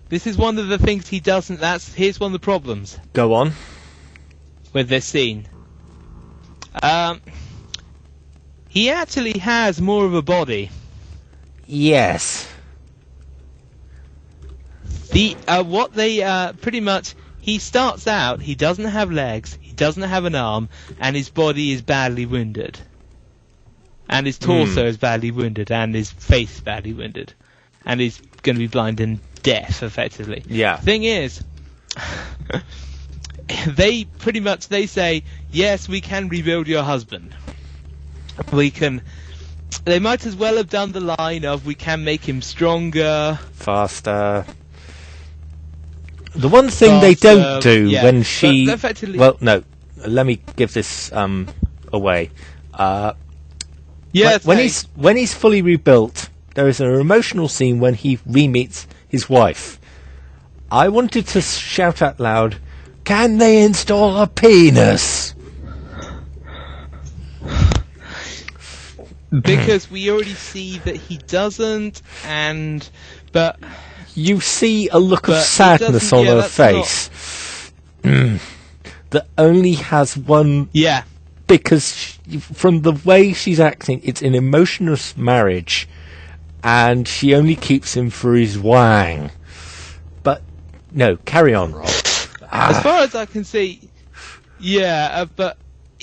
[SPEAKER 2] is one of the things he doesn't. Here's one of the problems.
[SPEAKER 1] Go on.
[SPEAKER 2] With this scene. He actually has more of a body.
[SPEAKER 1] Yes.
[SPEAKER 2] What they pretty much. He starts out, he doesn't have legs, he doesn't have an arm, and his body is badly wounded. And his torso is badly wounded, and his face badly wounded. And he's going to be blind and deaf, effectively.
[SPEAKER 1] Yeah.
[SPEAKER 2] Thing is, they say, yes, we can rebuild your husband. They might as well have done the line of, we can make him stronger.
[SPEAKER 1] Faster. The one thing they don't do when she... Well, no. Let me give this away. When he's fully rebuilt, there is an emotional scene when he re-meets his wife. I wanted to shout out loud, can they install a penis?
[SPEAKER 2] Because we already see that he doesn't, but...
[SPEAKER 1] You see a look of sadness on her face that only has one...
[SPEAKER 2] Yeah.
[SPEAKER 1] Because from the way she's acting, it's an emotionless marriage, and she only keeps him for his wang. But, no, carry on, Rob.
[SPEAKER 2] As far as I can see,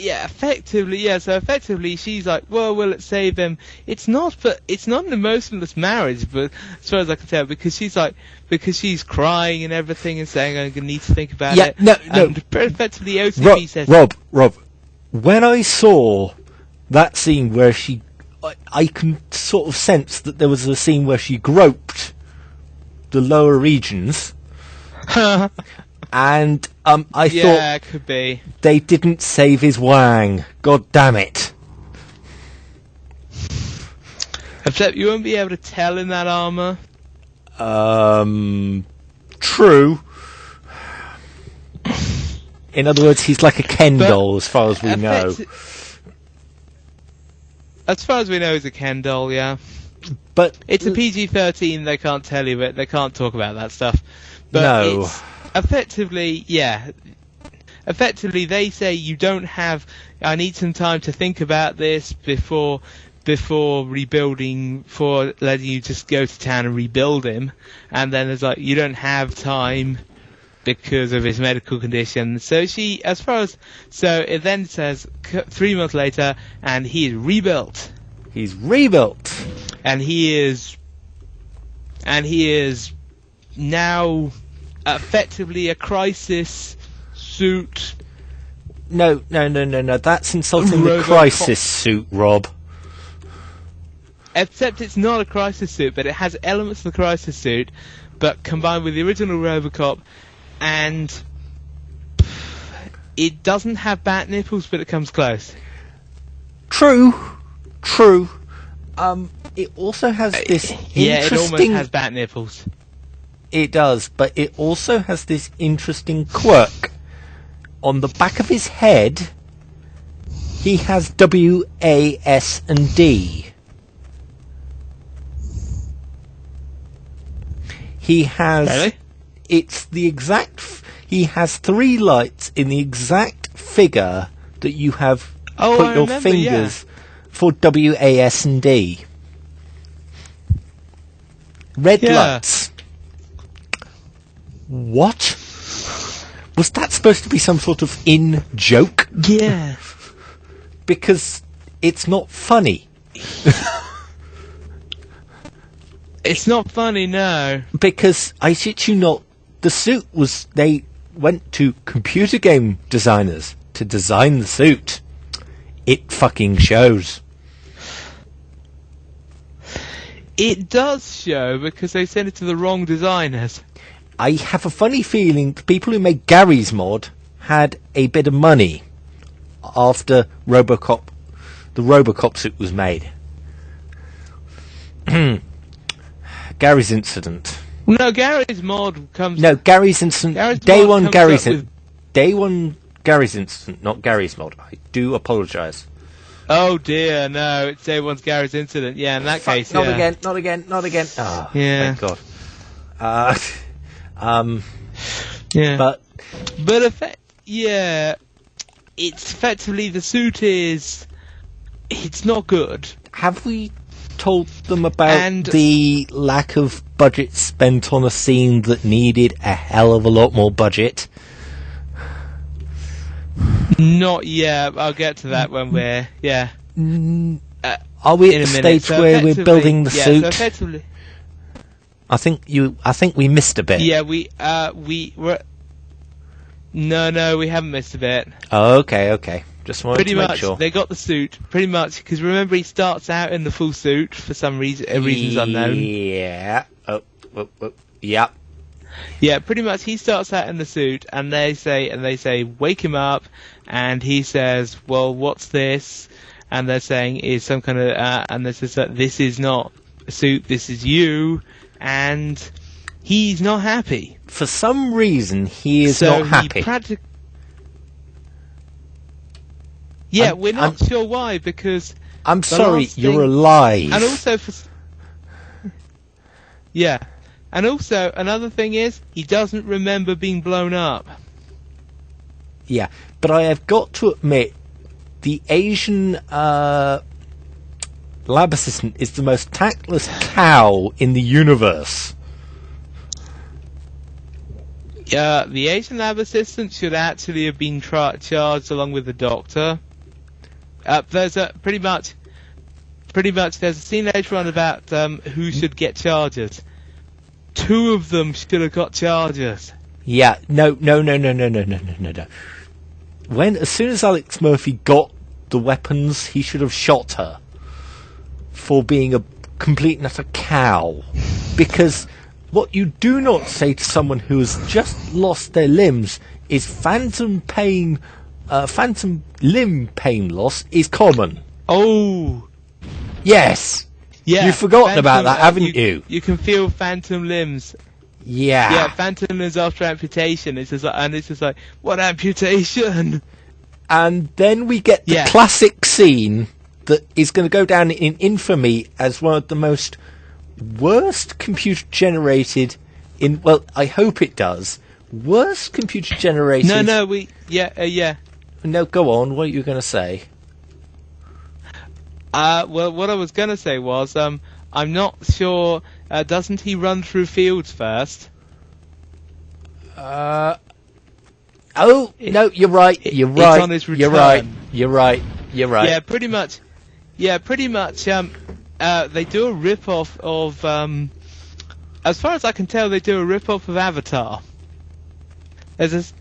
[SPEAKER 2] effectively, she's like, well, will it save him? It's not an emotionless marriage, but as far as I can tell, because she's crying and everything and saying, I'm going to need to think about it.
[SPEAKER 1] No.
[SPEAKER 2] And effectively, OCP says...
[SPEAKER 1] Rob, when I saw that scene where I can sort of sense that there was a scene where she groped the lower regions, and I thought
[SPEAKER 2] it could be.
[SPEAKER 1] They didn't save his wang. God damn it.
[SPEAKER 2] Except you won't be able to tell in that armour.
[SPEAKER 1] True. In other words, he's like a Ken doll as far as we know.
[SPEAKER 2] As far as we know, he's a Ken doll, yeah.
[SPEAKER 1] But
[SPEAKER 2] it's a PG-13, they can't tell you it, they can't talk about that stuff. But
[SPEAKER 1] no.
[SPEAKER 2] It's effectively, they say you don't have... I need some time to think about this before rebuilding, for letting you just go to town and rebuild him. And then it's like, you don't have time because of his medical condition. So it then says 3 months later, and he is rebuilt.
[SPEAKER 1] He's rebuilt.
[SPEAKER 2] And he is now effectively a crisis suit.
[SPEAKER 1] No. That's insulting the crisis suit, Rob.
[SPEAKER 2] Except it's not a crisis suit, but it has elements of the crisis suit, but combined with the original Robocop, and it doesn't have bat nipples, but it comes close.
[SPEAKER 1] True. It also has this interesting...
[SPEAKER 2] Yeah, it almost has bat nipples.
[SPEAKER 1] It does, but it also has this interesting quirk. On the back of his head, he has W, A, S, and D. He has...
[SPEAKER 2] Really?
[SPEAKER 1] It's the exact... He has 3 lights in the exact figure that you have put your fingers for W, A, S, and D. Red lights. What? Was that supposed to be some sort of in-joke?
[SPEAKER 2] Yeah.
[SPEAKER 1] Because it's not funny.
[SPEAKER 2] It's not funny, no.
[SPEAKER 1] Because, I shit you not, the suit was... They went to computer game designers to design the suit. It fucking shows.
[SPEAKER 2] It does show because they sent it to the wrong designers.
[SPEAKER 1] I have a funny feeling the people who made Gary's mod had a bit of money after the Robocop suit was made. Gary's Incident.
[SPEAKER 2] No, Gary's mod comes...
[SPEAKER 1] No, Gary's Incident... Day one Gary's Incident, not Gary's mod. I do apologise.
[SPEAKER 2] Oh dear, no, it's Day One's Gary's Incident. Yeah, in that case,
[SPEAKER 1] not
[SPEAKER 2] yeah.
[SPEAKER 1] again, not again, not again. Oh,
[SPEAKER 2] yeah.
[SPEAKER 1] Thank God.
[SPEAKER 2] Yeah.
[SPEAKER 1] But
[SPEAKER 2] yeah, it's effectively the suit is... It's not good.
[SPEAKER 1] Have we told them about the lack of budget spent on a scene that needed a hell of a lot more budget?
[SPEAKER 2] Not yet. I'll get to that when we're... Yeah.
[SPEAKER 1] Are we at the stage where we're building the suit?
[SPEAKER 2] So effectively...
[SPEAKER 1] I think we missed a bit.
[SPEAKER 2] Yeah, we were... No, we haven't missed a bit.
[SPEAKER 1] Oh, okay. Just wanted to make sure.
[SPEAKER 2] They got the suit, pretty much, because remember he starts out in the full suit for some reason, reasons unknown.
[SPEAKER 1] Yeah. Yeah.
[SPEAKER 2] Yeah, pretty much he starts out in the suit, and they say, wake him up, and he says, well, what's this? And they're saying, is some kind of, and this is that this is not a suit, this is you, and he's not happy.
[SPEAKER 1] For some reason, he is not happy.
[SPEAKER 2] We're not sure why, because...
[SPEAKER 1] I'm sorry, you're alive.
[SPEAKER 2] And also Yeah. And also, another thing is, he doesn't remember being blown up.
[SPEAKER 1] Yeah, but I have got to admit, the Asian lab assistant is the most tactless cow in the universe.
[SPEAKER 2] Yeah, the Asian lab assistant should actually have been charged along with the doctor. There's pretty much there's a scene later on about who should get charges. 2 of them should have got charges.
[SPEAKER 1] Yeah, no. As soon as Alex Murphy got the weapons, he should have shot her for being a complete and utter cow. Because what you do not say to someone who has just lost their limbs is phantom limb pain loss is common.
[SPEAKER 2] Oh.
[SPEAKER 1] Yes.
[SPEAKER 2] Yeah.
[SPEAKER 1] You've forgotten about that, haven't you?
[SPEAKER 2] You can feel phantom limbs.
[SPEAKER 1] Yeah.
[SPEAKER 2] Yeah, phantom limbs after amputation. It's just like, what amputation?
[SPEAKER 1] And then we get the classic scene that is going to go down in infamy as one of the most worst computer generated I hope it does. Worst computer generated. No, go on. What are you going to say?
[SPEAKER 2] Well, what I was going to say was, I'm not sure. Doesn't he run through fields first?
[SPEAKER 1] No, you're right.
[SPEAKER 2] It's on his return.
[SPEAKER 1] You're right.
[SPEAKER 2] Yeah, pretty much. They do a rip-off of, as far as I can tell, they do a rip-off of Avatar. There's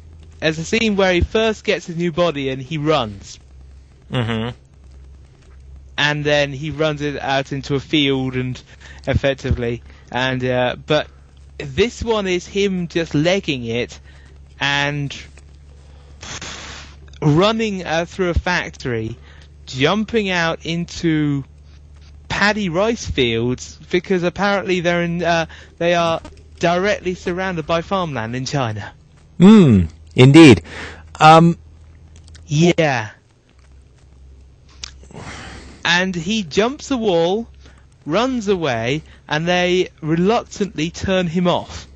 [SPEAKER 2] a scene where he first gets his new body and he runs.
[SPEAKER 1] Mm-hmm.
[SPEAKER 2] And then he runs it out into a field and effectively, but this one is him just legging it and running through a factory, jumping out into paddy rice fields because apparently they are directly surrounded by farmland in China.
[SPEAKER 1] Indeed.
[SPEAKER 2] Yeah. And he jumps a wall, runs away, and they reluctantly turn him off.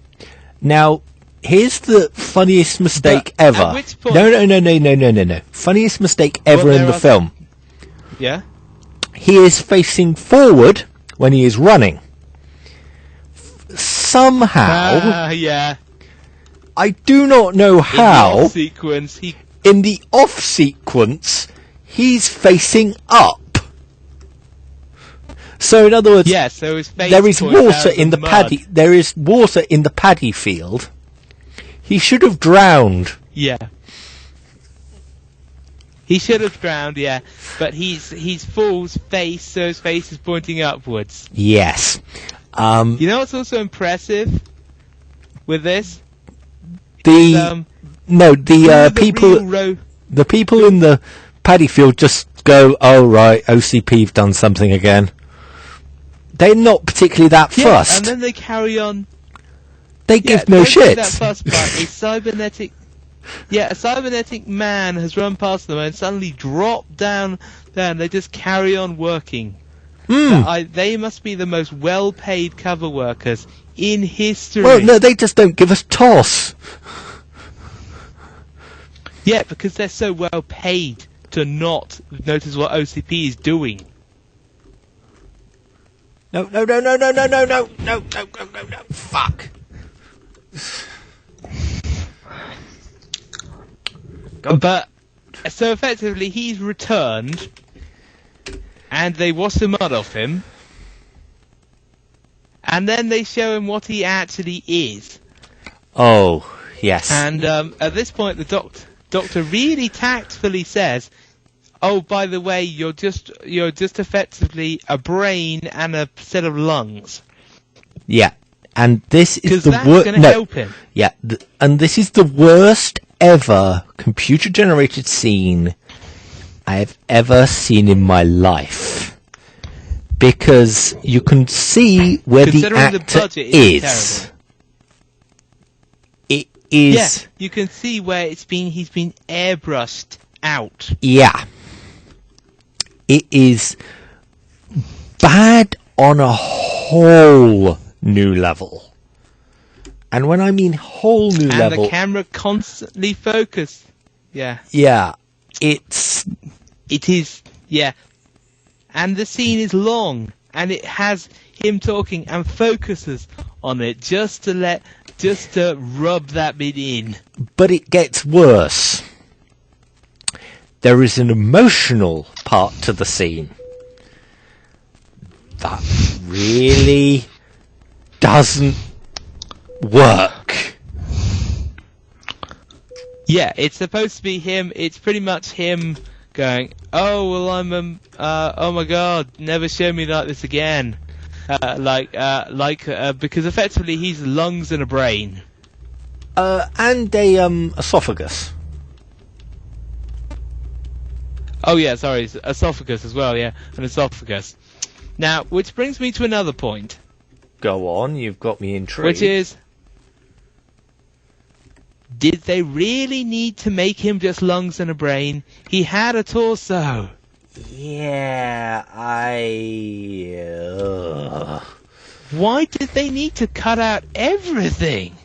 [SPEAKER 1] Now, here's the funniest mistake ever.
[SPEAKER 2] At which point...
[SPEAKER 1] No. Funniest mistake ever in the film.
[SPEAKER 2] Yeah?
[SPEAKER 1] He is facing forward when he is running. Somehow...
[SPEAKER 2] yeah.
[SPEAKER 1] I do not know how.
[SPEAKER 2] In the off
[SPEAKER 1] In the off sequence,
[SPEAKER 2] sequence,
[SPEAKER 1] he's facing up. So in other words,
[SPEAKER 2] so his face
[SPEAKER 1] there is
[SPEAKER 2] points
[SPEAKER 1] water
[SPEAKER 2] out
[SPEAKER 1] in the
[SPEAKER 2] mud.
[SPEAKER 1] paddy. There is water in the paddy field. He should have drowned.
[SPEAKER 2] Yeah. He should have drowned, yeah. But he's full face, so his face is pointing upwards.
[SPEAKER 1] Yes.
[SPEAKER 2] You know what's also impressive with this?
[SPEAKER 1] The people in the paddy field just go, oh right, OCP've done something again. They're not particularly that fussed.
[SPEAKER 2] And then they carry on.
[SPEAKER 1] They give no shit.
[SPEAKER 2] That fussed part. A cybernetic man has run past them and suddenly dropped down. They just carry on working. They must be the most well-paid cover workers in history.
[SPEAKER 1] Well, no, they just don't give a toss.
[SPEAKER 2] Yeah, because they're so well paid to not notice what OCP is doing.
[SPEAKER 1] No. Fuck.
[SPEAKER 2] But, so effectively, he's returned, and they wash the mud off him, and then they show him what he actually is.
[SPEAKER 1] Oh, yes.
[SPEAKER 2] And at this point, the doctor really tactfully says, "Oh, by the way, you're just effectively a brain and a set of lungs."
[SPEAKER 1] Yeah, and this is the
[SPEAKER 2] worst. Because that's going to help him.
[SPEAKER 1] Yeah, and this is the worst ever computer-generated scene I have ever seen in my life, because you can see where the actor is. It is.
[SPEAKER 2] Yeah, you can see where he's been airbrushed out.
[SPEAKER 1] Yeah. It is bad on a whole new level. And when I mean whole new level...
[SPEAKER 2] And the camera constantly focused. Yeah.
[SPEAKER 1] Yeah.
[SPEAKER 2] It is, yeah. And the scene is long. And it has him talking and focuses on it just to rub that bit in.
[SPEAKER 1] But it gets worse. There is an emotional part to the scene that really doesn't work.
[SPEAKER 2] Yeah, it's supposed to be him. It's pretty much him going, "Oh well, oh my god, never show me like this again." Because effectively he's lungs and a brain,
[SPEAKER 1] and a esophagus.
[SPEAKER 2] Oh yeah, sorry, esophagus as well. Yeah, an esophagus. Now, which brings me to another point.
[SPEAKER 1] Go on, you've got me intrigued.
[SPEAKER 2] Which is, did they really need to make him just lungs and a brain? He had a torso.
[SPEAKER 1] Yeah,
[SPEAKER 2] Why did they need to cut out everything?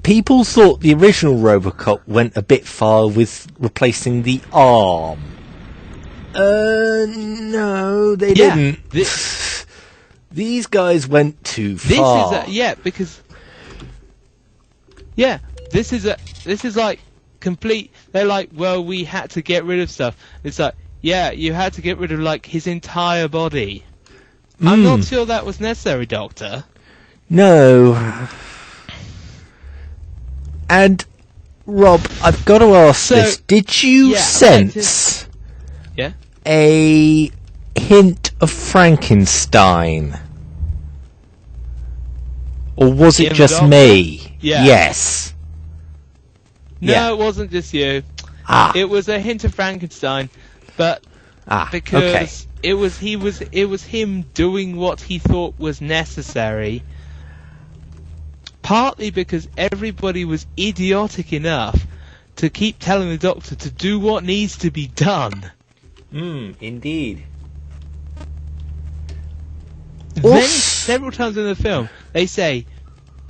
[SPEAKER 1] People thought the original Robocop went a bit far with replacing the arm. No, they didn't. These guys went too far.
[SPEAKER 2] This is like complete. They're like, well, we had to get rid of stuff. It's like, yeah, you had to get rid of like his entire body. I'm not sure that was necessary, Doctor.
[SPEAKER 1] No. And Rob, I've got to ask this: did you sense a hint of Frankenstein, or was it just me?
[SPEAKER 2] Yeah.
[SPEAKER 1] Yes.
[SPEAKER 2] No, it wasn't just you. It was a hint of Frankenstein, but because it was him doing what he thought was necessary. Partly because everybody was idiotic enough to keep telling the Doctor to do what needs to be done.
[SPEAKER 1] Indeed.
[SPEAKER 2] Then, several times in the film, they say,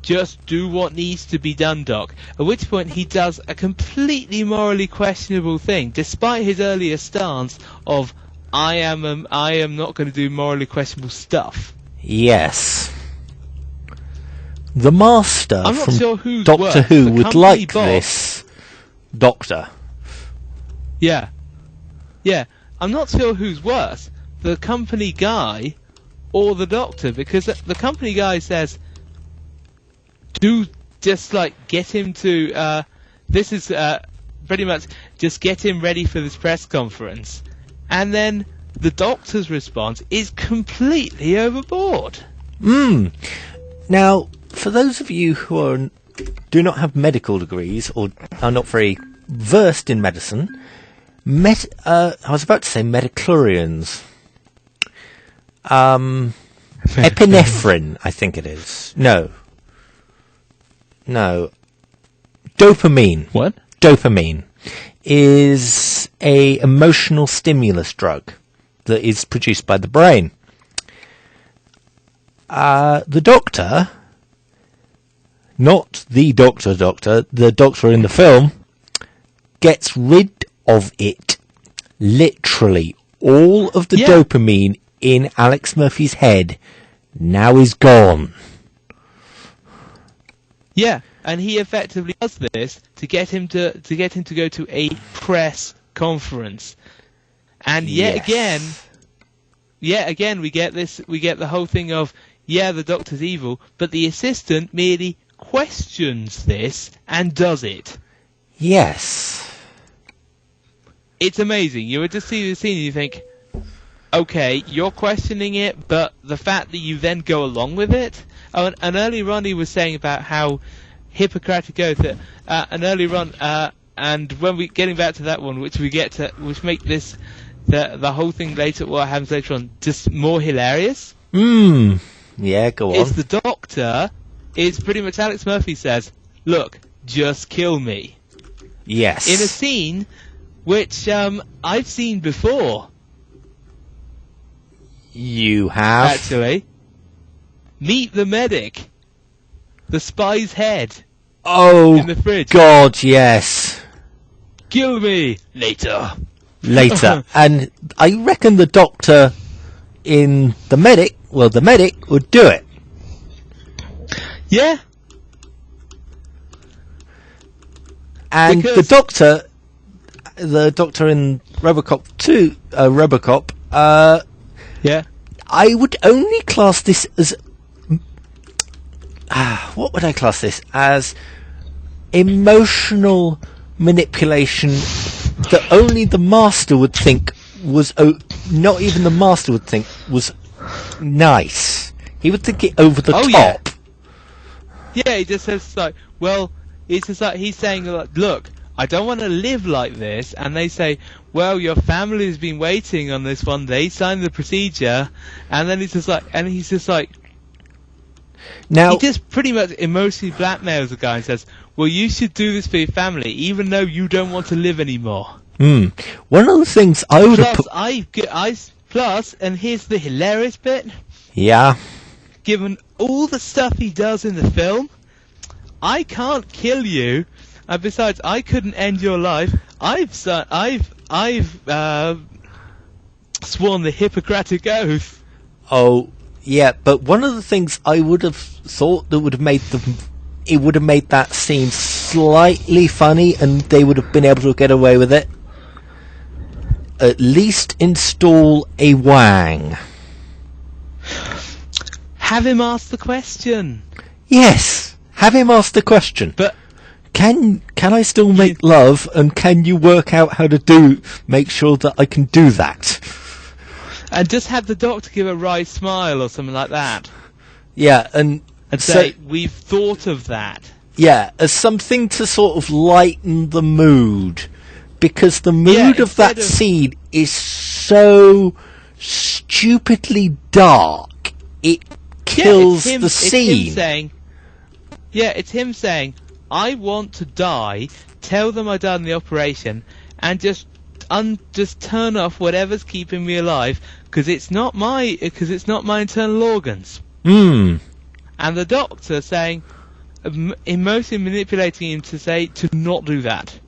[SPEAKER 2] just do what needs to be done, Doc. At which point he does a completely morally questionable thing, despite his earlier stance of, I am not going to do morally questionable stuff.
[SPEAKER 1] Yes. The Master
[SPEAKER 2] I'm not
[SPEAKER 1] from
[SPEAKER 2] sure who's
[SPEAKER 1] Doctor
[SPEAKER 2] worse,
[SPEAKER 1] Who
[SPEAKER 2] the
[SPEAKER 1] would
[SPEAKER 2] company
[SPEAKER 1] like
[SPEAKER 2] boss-
[SPEAKER 1] this Doctor.
[SPEAKER 2] Yeah. Yeah. I'm not sure who's worse, the company guy or the Doctor, because the company guy says, do just, like, get him to, this is, pretty much, just get him ready for this press conference. And then the Doctor's response is completely overboard.
[SPEAKER 1] Now, for those of you who do not have medical degrees or are not very versed in medicine, I was about to say metachlorians. Epinephrine, I think it is. No. Dopamine.
[SPEAKER 2] What?
[SPEAKER 1] Dopamine is a emotional stimulus drug that is produced by the brain. The Doctor, not the Doctor, the Doctor in the film, gets rid of it. Literally, all of the dopamine in Alex Murphy's head now is gone.
[SPEAKER 2] Yeah, and he effectively does this to get him to go to a press conference. And yet again we get the whole thing of, the Doctor's evil, but the assistant merely questions this and does it.
[SPEAKER 1] Yes.
[SPEAKER 2] It's amazing. You would just see the scene and you think, okay, you're questioning it, but the fact that you then go along with it. Oh, and earlier on he was saying about how Hippocratic Oath, and earlier on, and when we getting back to that one, which make this the whole thing later, what happens later on, just more hilarious.
[SPEAKER 1] Yeah, go on.
[SPEAKER 2] It's the Doctor. It's pretty much Alex Murphy says, "Look, just kill me."
[SPEAKER 1] Yes.
[SPEAKER 2] In a scene which I've seen before.
[SPEAKER 1] You have?
[SPEAKER 2] Actually. Meet the medic. The spy's head.
[SPEAKER 1] Oh,
[SPEAKER 2] in the fridge.
[SPEAKER 1] God, yes.
[SPEAKER 2] Kill me later.
[SPEAKER 1] And I reckon the Doctor in the medic would do it.
[SPEAKER 2] Yeah.
[SPEAKER 1] And the Doctor in Robocop 2,
[SPEAKER 2] yeah.
[SPEAKER 1] I would only class this as what would I class this as? Emotional manipulation that only the Master would think was not even the Master would think was nice. He would think it over the top.
[SPEAKER 2] Yeah, he just says like, well, it's just like he's saying, like, look, I don't want to live like this, and they say, well, your family's been waiting on this one. They signed the procedure, and then he's just like, now he just pretty much emotionally blackmails the guy and says, well, you should do this for your family, even though you don't want to live anymore.
[SPEAKER 1] One of the things I would have
[SPEAKER 2] plus, and here's the hilarious bit.
[SPEAKER 1] Yeah.
[SPEAKER 2] Given all the stuff he does in the film, I can't kill you. And besides, I couldn't end your life. I've sworn the Hippocratic Oath.
[SPEAKER 1] Oh, yeah, but one of the things I would have thought that would have made that scene slightly funny, and they would have been able to get away with it. At least install a Wang.
[SPEAKER 2] Have him ask the question.
[SPEAKER 1] Yes, have him ask the question.
[SPEAKER 2] But
[SPEAKER 1] can I still make love, and can you work out how to make sure that I can do that?
[SPEAKER 2] And just have the Doctor give a wry smile or something like that.
[SPEAKER 1] Yeah, and
[SPEAKER 2] say, we've thought of that.
[SPEAKER 1] Yeah, as something to sort of lighten the mood. Because the mood of that scene is so stupidly dark, it kills the scene.
[SPEAKER 2] It's him saying, I want to die, tell them I died in the operation, and just turn off whatever's keeping me alive, because it's not my internal organs.
[SPEAKER 1] And
[SPEAKER 2] the Doctor saying, emotionally manipulating him to not do that.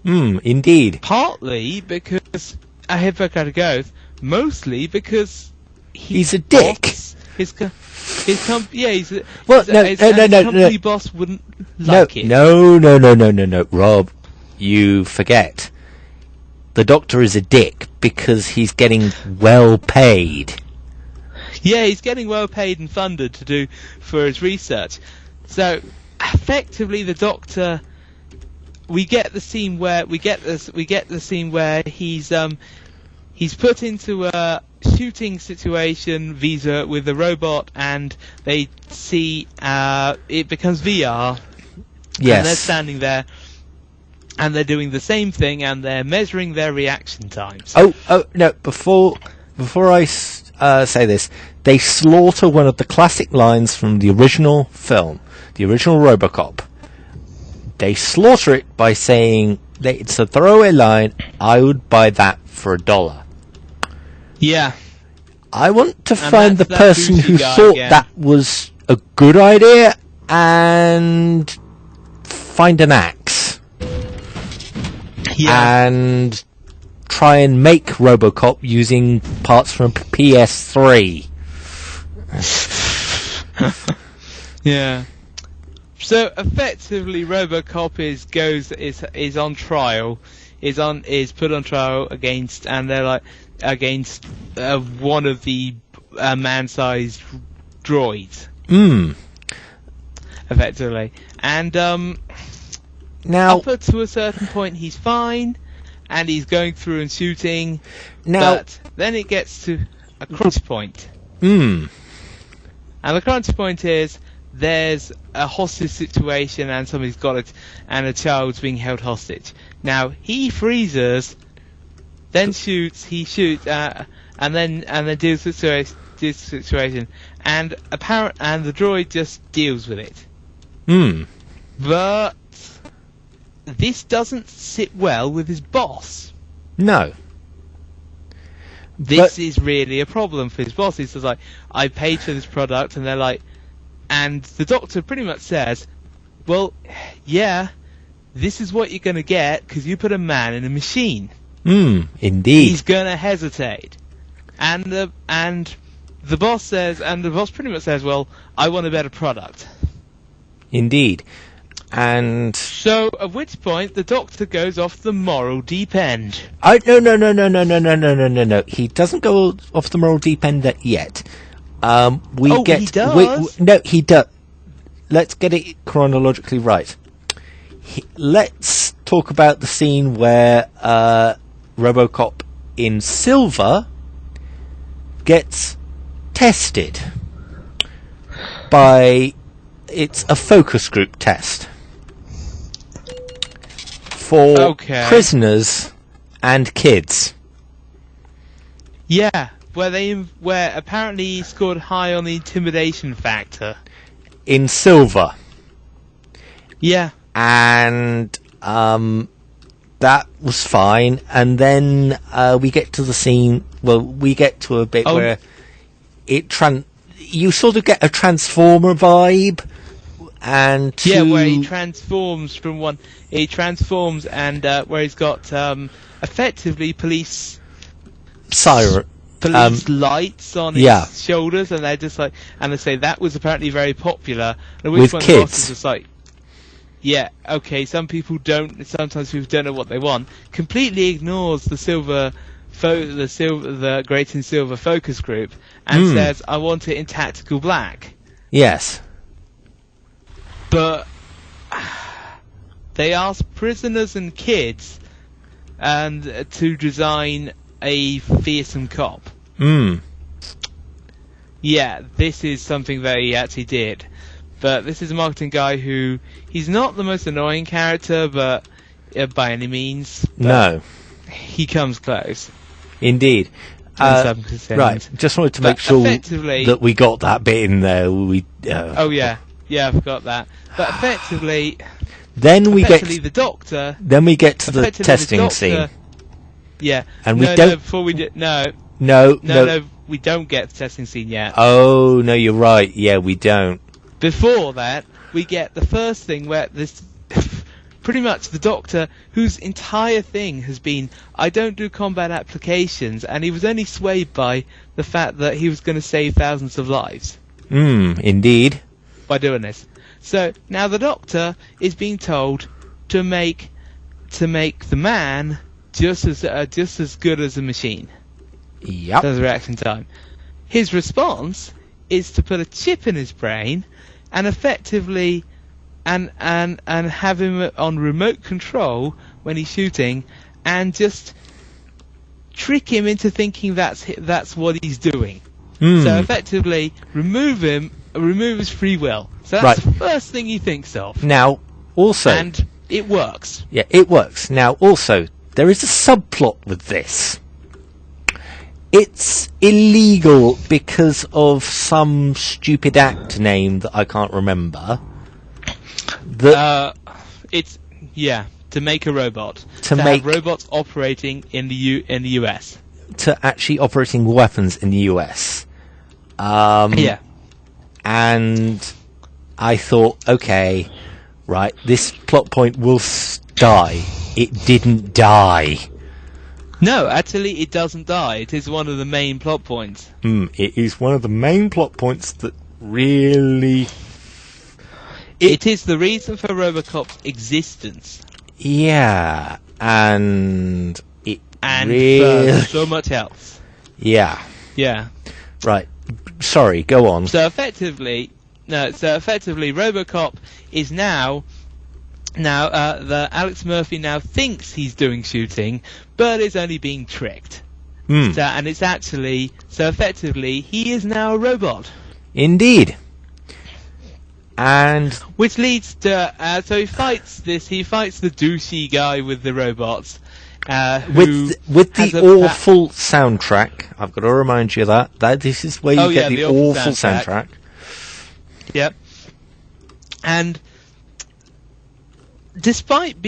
[SPEAKER 1] Indeed.
[SPEAKER 2] Partly because a Hippocratic Oath, mostly because
[SPEAKER 1] he's a dick.
[SPEAKER 2] His he's
[SPEAKER 1] Well,
[SPEAKER 2] his,
[SPEAKER 1] no,
[SPEAKER 2] his,
[SPEAKER 1] no,
[SPEAKER 2] and
[SPEAKER 1] no,
[SPEAKER 2] his
[SPEAKER 1] no,
[SPEAKER 2] company
[SPEAKER 1] no.
[SPEAKER 2] boss wouldn't like it.
[SPEAKER 1] No, Rob, you forget. The Doctor is a dick because he's getting well paid.
[SPEAKER 2] Yeah, he's getting well paid and funded to do for his research. So effectively, the Doctor, we get the scene where he's put into a shooting situation with the robot, and they see it becomes VR.
[SPEAKER 1] Yes.
[SPEAKER 2] And they're standing there, and they're doing the same thing, and they're measuring their reaction times.
[SPEAKER 1] Oh no! Before I say this, they slaughter one of the classic lines from the original film, the original Robocop. They slaughter it by saying that it's a throwaway line. I would buy that for $1.
[SPEAKER 2] Yeah.
[SPEAKER 1] I want to
[SPEAKER 2] And
[SPEAKER 1] find the
[SPEAKER 2] that's that
[SPEAKER 1] person who
[SPEAKER 2] douchey guy
[SPEAKER 1] thought
[SPEAKER 2] again.
[SPEAKER 1] that was a good idea and find an axe
[SPEAKER 2] Yeah.
[SPEAKER 1] and try and make Robocop using parts from PS3.
[SPEAKER 2] Yeah. So effectively, RoboCop is on trial, is put on trial against one of the man-sized droids. Effectively, and
[SPEAKER 1] Now,
[SPEAKER 2] up to a certain point, he's fine, and he's going through and shooting.
[SPEAKER 1] Now-
[SPEAKER 2] but then it gets to a crunch point.
[SPEAKER 1] mm,
[SPEAKER 2] And the crunch point is there's a hostage situation and somebody's got it, and a child's being held hostage. Now he freezes, then shoots. He shoots, and then deals with the situation, and the droid just deals with it. But this doesn't sit well with his boss.
[SPEAKER 1] no.
[SPEAKER 2] This is really a problem for his boss. He's just like, I paid for this product, and they're like, and the Doctor pretty much says, well, yeah, this is what you're going to get because you put a man in a machine.
[SPEAKER 1] Indeed.
[SPEAKER 2] He's going to hesitate, and the boss says, and the boss pretty much says, well, I want a better product.
[SPEAKER 1] Indeed. And
[SPEAKER 2] So, at which point, the Doctor goes off the moral deep end.
[SPEAKER 1] No. He doesn't go off the moral deep end yet.
[SPEAKER 2] He does?
[SPEAKER 1] No, he does. Let's get it chronologically right. Let's talk about the scene where Robocop in silver gets tested by... It's a focus group test for prisoners and kids.
[SPEAKER 2] Yeah, where apparently he scored high on the intimidation factor.
[SPEAKER 1] In silver.
[SPEAKER 2] Yeah.
[SPEAKER 1] And that was fine. And then we get to the scene... Well, we get to a bit where you sort of get a Transformer vibe. And
[SPEAKER 2] where he transforms from one... He transforms and where he's got effectively police lights on his shoulders, and they're just like, and they say that was apparently very popular. And
[SPEAKER 1] with
[SPEAKER 2] one
[SPEAKER 1] kids.
[SPEAKER 2] The boss is just like, yeah, okay, sometimes people don't know what they want. Completely ignores the Great in Silver focus group and says, I want it in tactical black.
[SPEAKER 1] Yes.
[SPEAKER 2] But they ask prisoners and kids to design a fearsome cop. Yeah, this is something that he actually did. But this is a marketing guy who... He's not the most annoying character, but by any means.
[SPEAKER 1] No.
[SPEAKER 2] He comes close.
[SPEAKER 1] Indeed. Right, just wanted to make sure that we got that bit in there.
[SPEAKER 2] Oh, yeah. Yeah, I forgot that. But effectively...
[SPEAKER 1] Then we get
[SPEAKER 2] the Doctor...
[SPEAKER 1] Then we get to the testing scene.
[SPEAKER 2] Yeah.
[SPEAKER 1] And we don't...
[SPEAKER 2] before we do... No, we don't get the testing scene yet.
[SPEAKER 1] Oh, no, you're right. Yeah, we don't.
[SPEAKER 2] Before that, we get the first thing where this... pretty much the Doctor, whose entire thing has been, I don't do combat applications, and he was only swayed by the fact that he was going to save thousands of lives.
[SPEAKER 1] Indeed.
[SPEAKER 2] By doing this. So now the Doctor is being told to make the man just as good as a machine.
[SPEAKER 1] Yep.
[SPEAKER 2] That's the reaction time. His response is to put a chip in his brain and effectively and have him on remote control when he's shooting, and just trick him into thinking that's what he's doing. So effectively remove his free will. So that's the first thing he thinks of.
[SPEAKER 1] Now, also...
[SPEAKER 2] And it works.
[SPEAKER 1] Yeah, it works. Now, also, there is a subplot with this. It's illegal because of some stupid act name that I can't remember.
[SPEAKER 2] It's... Yeah, to make a robot.
[SPEAKER 1] To make...
[SPEAKER 2] have robots operating in the US.
[SPEAKER 1] To actually operating weapons in the US.
[SPEAKER 2] Yeah.
[SPEAKER 1] And I thought, okay, right, this plot point will die. It didn't die.
[SPEAKER 2] No, actually, it doesn't die. It is one of the main plot points.
[SPEAKER 1] It is one of the main plot points that really...
[SPEAKER 2] It is the reason for Robocop's existence.
[SPEAKER 1] Yeah, and it
[SPEAKER 2] and
[SPEAKER 1] really...
[SPEAKER 2] for so much else.
[SPEAKER 1] Yeah.
[SPEAKER 2] Yeah.
[SPEAKER 1] Right. Sorry, go on.
[SPEAKER 2] So effectively, Robocop is now the Alex Murphy now thinks he's doing shooting, but is only being tricked. And it's actually effectively he is now a robot.
[SPEAKER 1] Indeed. And
[SPEAKER 2] which leads to so he fights the douchey guy with the robots.
[SPEAKER 1] With the awful soundtrack, I've got to remind you that this is where you get the awful soundtrack.
[SPEAKER 2] Yep. And despite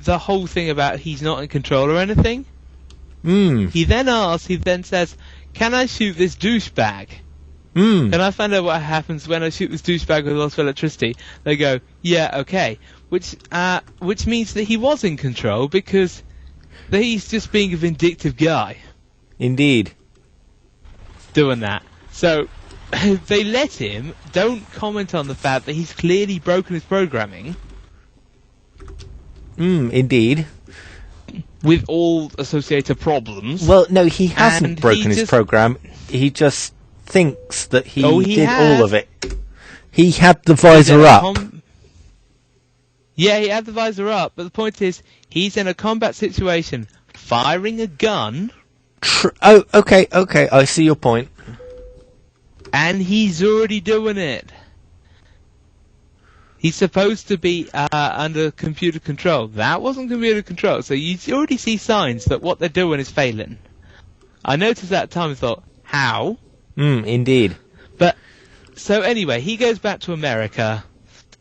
[SPEAKER 2] the whole thing about he's not in control or anything, he then says, "Can I shoot this douchebag? Can I find out what happens when I shoot this douchebag with lots of electricity?" They go, "Yeah, okay." Which means that he was in control, because he's just being a vindictive guy.
[SPEAKER 1] Indeed.
[SPEAKER 2] Doing that. So they let him, don't comment on the fact that he's clearly broken his programming.
[SPEAKER 1] Indeed.
[SPEAKER 2] With all associated problems.
[SPEAKER 1] Well, no, he hasn't broken his program. He just thinks that he did all of it. He had the visor up.
[SPEAKER 2] Yeah, he had the visor up, but the point is, he's in a combat situation, firing a gun.
[SPEAKER 1] Oh, okay, I see your point.
[SPEAKER 2] And he's already doing it. He's supposed to be under computer control. That wasn't computer control, so you already see signs that what they're doing is failing. I noticed that at the time and thought, how?
[SPEAKER 1] Indeed.
[SPEAKER 2] But, so anyway, he goes back to America,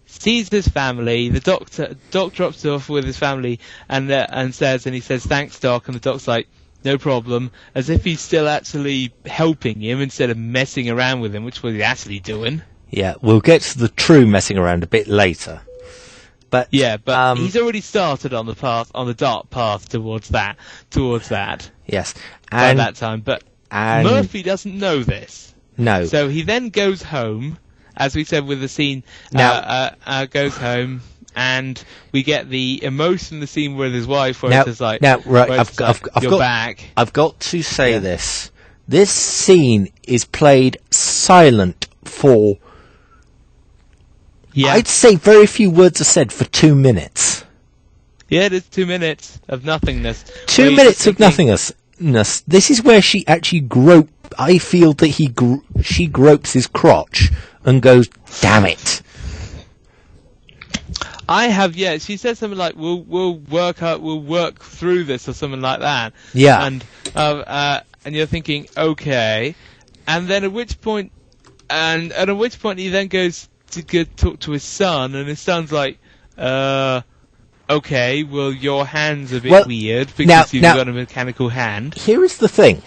[SPEAKER 2] sees his family, the doctor drops off with his family, and he says, "Thanks, Doc," and the doc's like, "No problem," as if he's still actually helping him instead of messing around with him, which was he actually doing.
[SPEAKER 1] Yeah, we'll get to the true messing around a bit later. But
[SPEAKER 2] yeah, but he's already started on the dark path towards that.
[SPEAKER 1] Yes,
[SPEAKER 2] by that time, but Murphy doesn't know this.
[SPEAKER 1] No.
[SPEAKER 2] So he then goes home, as we said with the scene. Goes home, and we get the emotion in the scene with his wife, where it's like,
[SPEAKER 1] I've got to say this. This scene is played silent for. Yeah. I'd say very few words are said for 2 minutes.
[SPEAKER 2] Yeah, it is 2 minutes of nothingness.
[SPEAKER 1] 2 minutes of nothingness. This is where she actually I feel that she gropes his crotch and goes, "Damn it."
[SPEAKER 2] She says something like, we'll work through this, or something like that.
[SPEAKER 1] Yeah.
[SPEAKER 2] And you're thinking, okay. And then at which point he then goes to go talk to his son, and his son's like, okay, well, your hand's a bit weird because you've got a mechanical hand.
[SPEAKER 1] Here is the thing.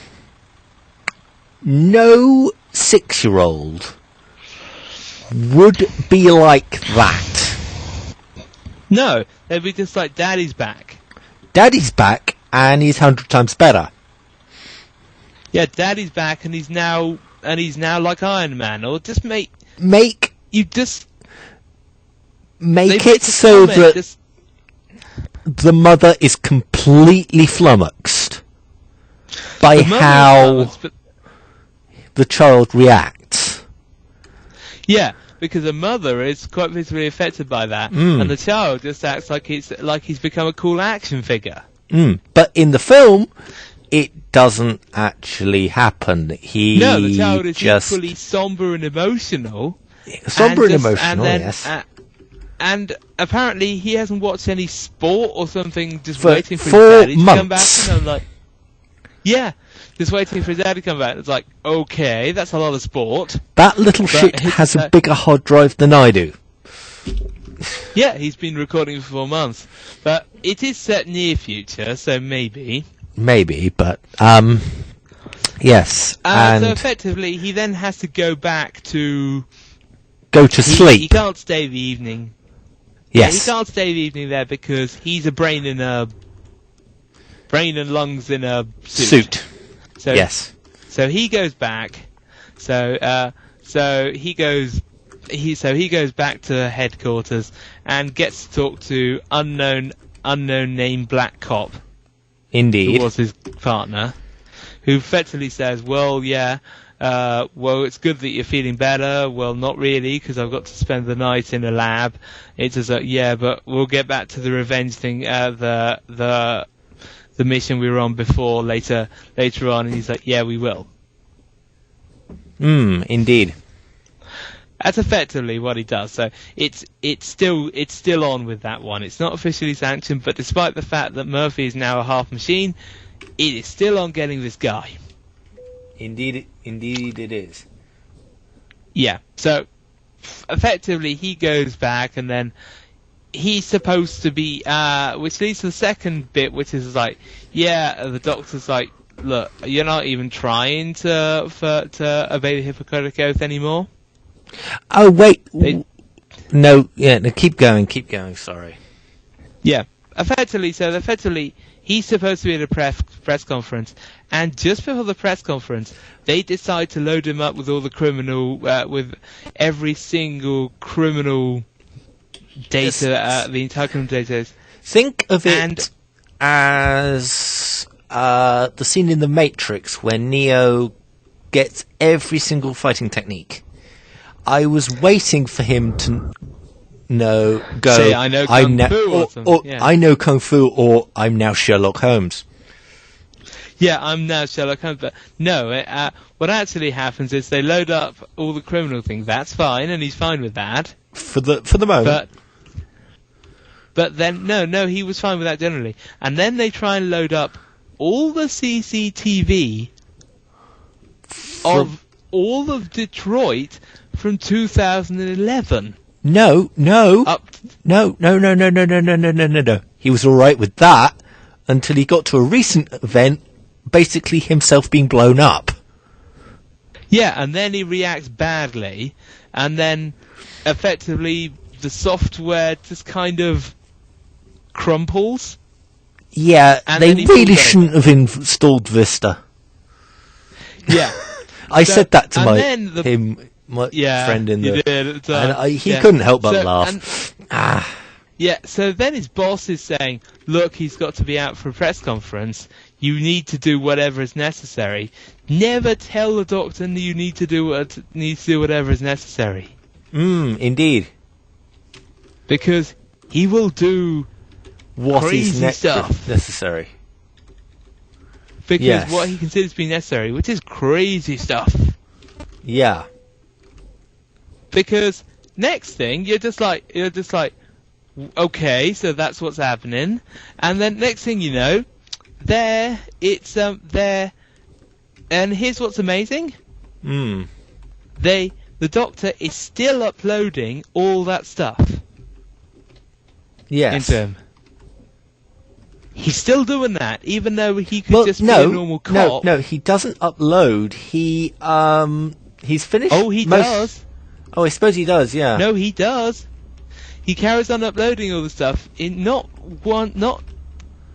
[SPEAKER 1] No 6-year-old would be like that.
[SPEAKER 2] No, they'd be just like, Daddy's back.
[SPEAKER 1] Daddy's back, and he's 100 times better.
[SPEAKER 2] Yeah, Daddy's back, and he's now he's now like Iron Man, or just make
[SPEAKER 1] Make it so that the mother is completely flummoxed by how the child reacts.
[SPEAKER 2] Yeah, because the mother is quite visibly affected by that, and the child just acts like he's become a cool action figure.
[SPEAKER 1] But in the film, it doesn't actually happen.
[SPEAKER 2] No, the child is equally somber and emotional.
[SPEAKER 1] Yes.
[SPEAKER 2] And apparently he hasn't watched any sport or something, just
[SPEAKER 1] For
[SPEAKER 2] waiting for
[SPEAKER 1] 4
[SPEAKER 2] his daddy to
[SPEAKER 1] months.
[SPEAKER 2] come back. And I'm like, yeah, just waiting for his dad to come back. It's like, okay, that's a lot of sport.
[SPEAKER 1] That little shit has a bigger hard drive than I do.
[SPEAKER 2] Yeah, he's been recording for 4 months. But it is set near future, so maybe.
[SPEAKER 1] Maybe, but, yes. And
[SPEAKER 2] so effectively, he then has to go back to...
[SPEAKER 1] go to sleep.
[SPEAKER 2] He can't stay the evening.
[SPEAKER 1] Yes.
[SPEAKER 2] Yeah, he can't stay the evening there because he's a brain and lungs in a suit. So,
[SPEAKER 1] yes.
[SPEAKER 2] So he goes back. So he goes back to headquarters and gets to talk to unknown name Black Cop.
[SPEAKER 1] Indeed.
[SPEAKER 2] Who was his partner, who effectively says, well, yeah, well, it's good that you're feeling better. Well, not really, because I've got to spend the night in a lab. It's just like, yeah, but we'll get back to the revenge thing, the mission we were on before later on. And he's like, yeah, we will.
[SPEAKER 1] Indeed.
[SPEAKER 2] That's effectively what he does. So it's still on with that one. It's not officially sanctioned, but despite the fact that Murphy is now a half machine, it is still on getting this guy.
[SPEAKER 1] Indeed it is.
[SPEAKER 2] Yeah. So effectively, he goes back, and then he's supposed to be, which leads to the second bit, which is like, yeah, the doctor's like, look, you're not even trying to obey the Hippocratic Oath anymore.
[SPEAKER 1] Oh wait, no, keep going. Sorry.
[SPEAKER 2] Yeah, effectively, he's supposed to be at a press conference, and just before the press conference, they decide to load him up with all the with every single criminal data, the entire criminal data.
[SPEAKER 1] Think of it as the scene in The Matrix where Neo gets every single fighting technique. I was waiting for him to say, I know Kung Fu, I know Kung Fu, or I'm now Sherlock Holmes.
[SPEAKER 2] Yeah, I'm now Sherlock Holmes, but no, what actually happens is they load up all the criminal things. That's fine, and he's fine with that.
[SPEAKER 1] For the moment.
[SPEAKER 2] But then, no, he was fine with that generally. And then they try and load up all the CCTV of all of Detroit from 2011. No.
[SPEAKER 1] He was alright with that until he got to a recent event, basically himself being blown up.
[SPEAKER 2] Yeah, and then he reacts badly, and then effectively the software just kind of crumples.
[SPEAKER 1] Yeah, they really shouldn't have installed Vista.
[SPEAKER 2] Yeah.
[SPEAKER 1] I said that to my friend in the...
[SPEAKER 2] did,
[SPEAKER 1] and he couldn't help but laugh.
[SPEAKER 2] Yeah, so then his boss is saying, look, he's got to be out for a press conference. You need to do whatever is necessary. Never tell the doctor you need to do whatever is necessary.
[SPEAKER 1] Indeed.
[SPEAKER 2] Because he will do
[SPEAKER 1] what is
[SPEAKER 2] stuff.
[SPEAKER 1] Necessary.
[SPEAKER 2] Because what he considers to be necessary, which is crazy stuff.
[SPEAKER 1] Yeah.
[SPEAKER 2] Because next thing, you're just like, okay, so that's what's happening. And then next thing you know, and here's what's amazing. The doctor is still uploading all that stuff.
[SPEAKER 1] Yes.
[SPEAKER 2] Into him. He's still doing that, even though he could just be a normal cop.
[SPEAKER 1] No, he doesn't upload. He's finished.
[SPEAKER 2] Oh, he does.
[SPEAKER 1] Oh, I suppose he does. Yeah.
[SPEAKER 2] No, he does. He carries on uploading all the stuff. Not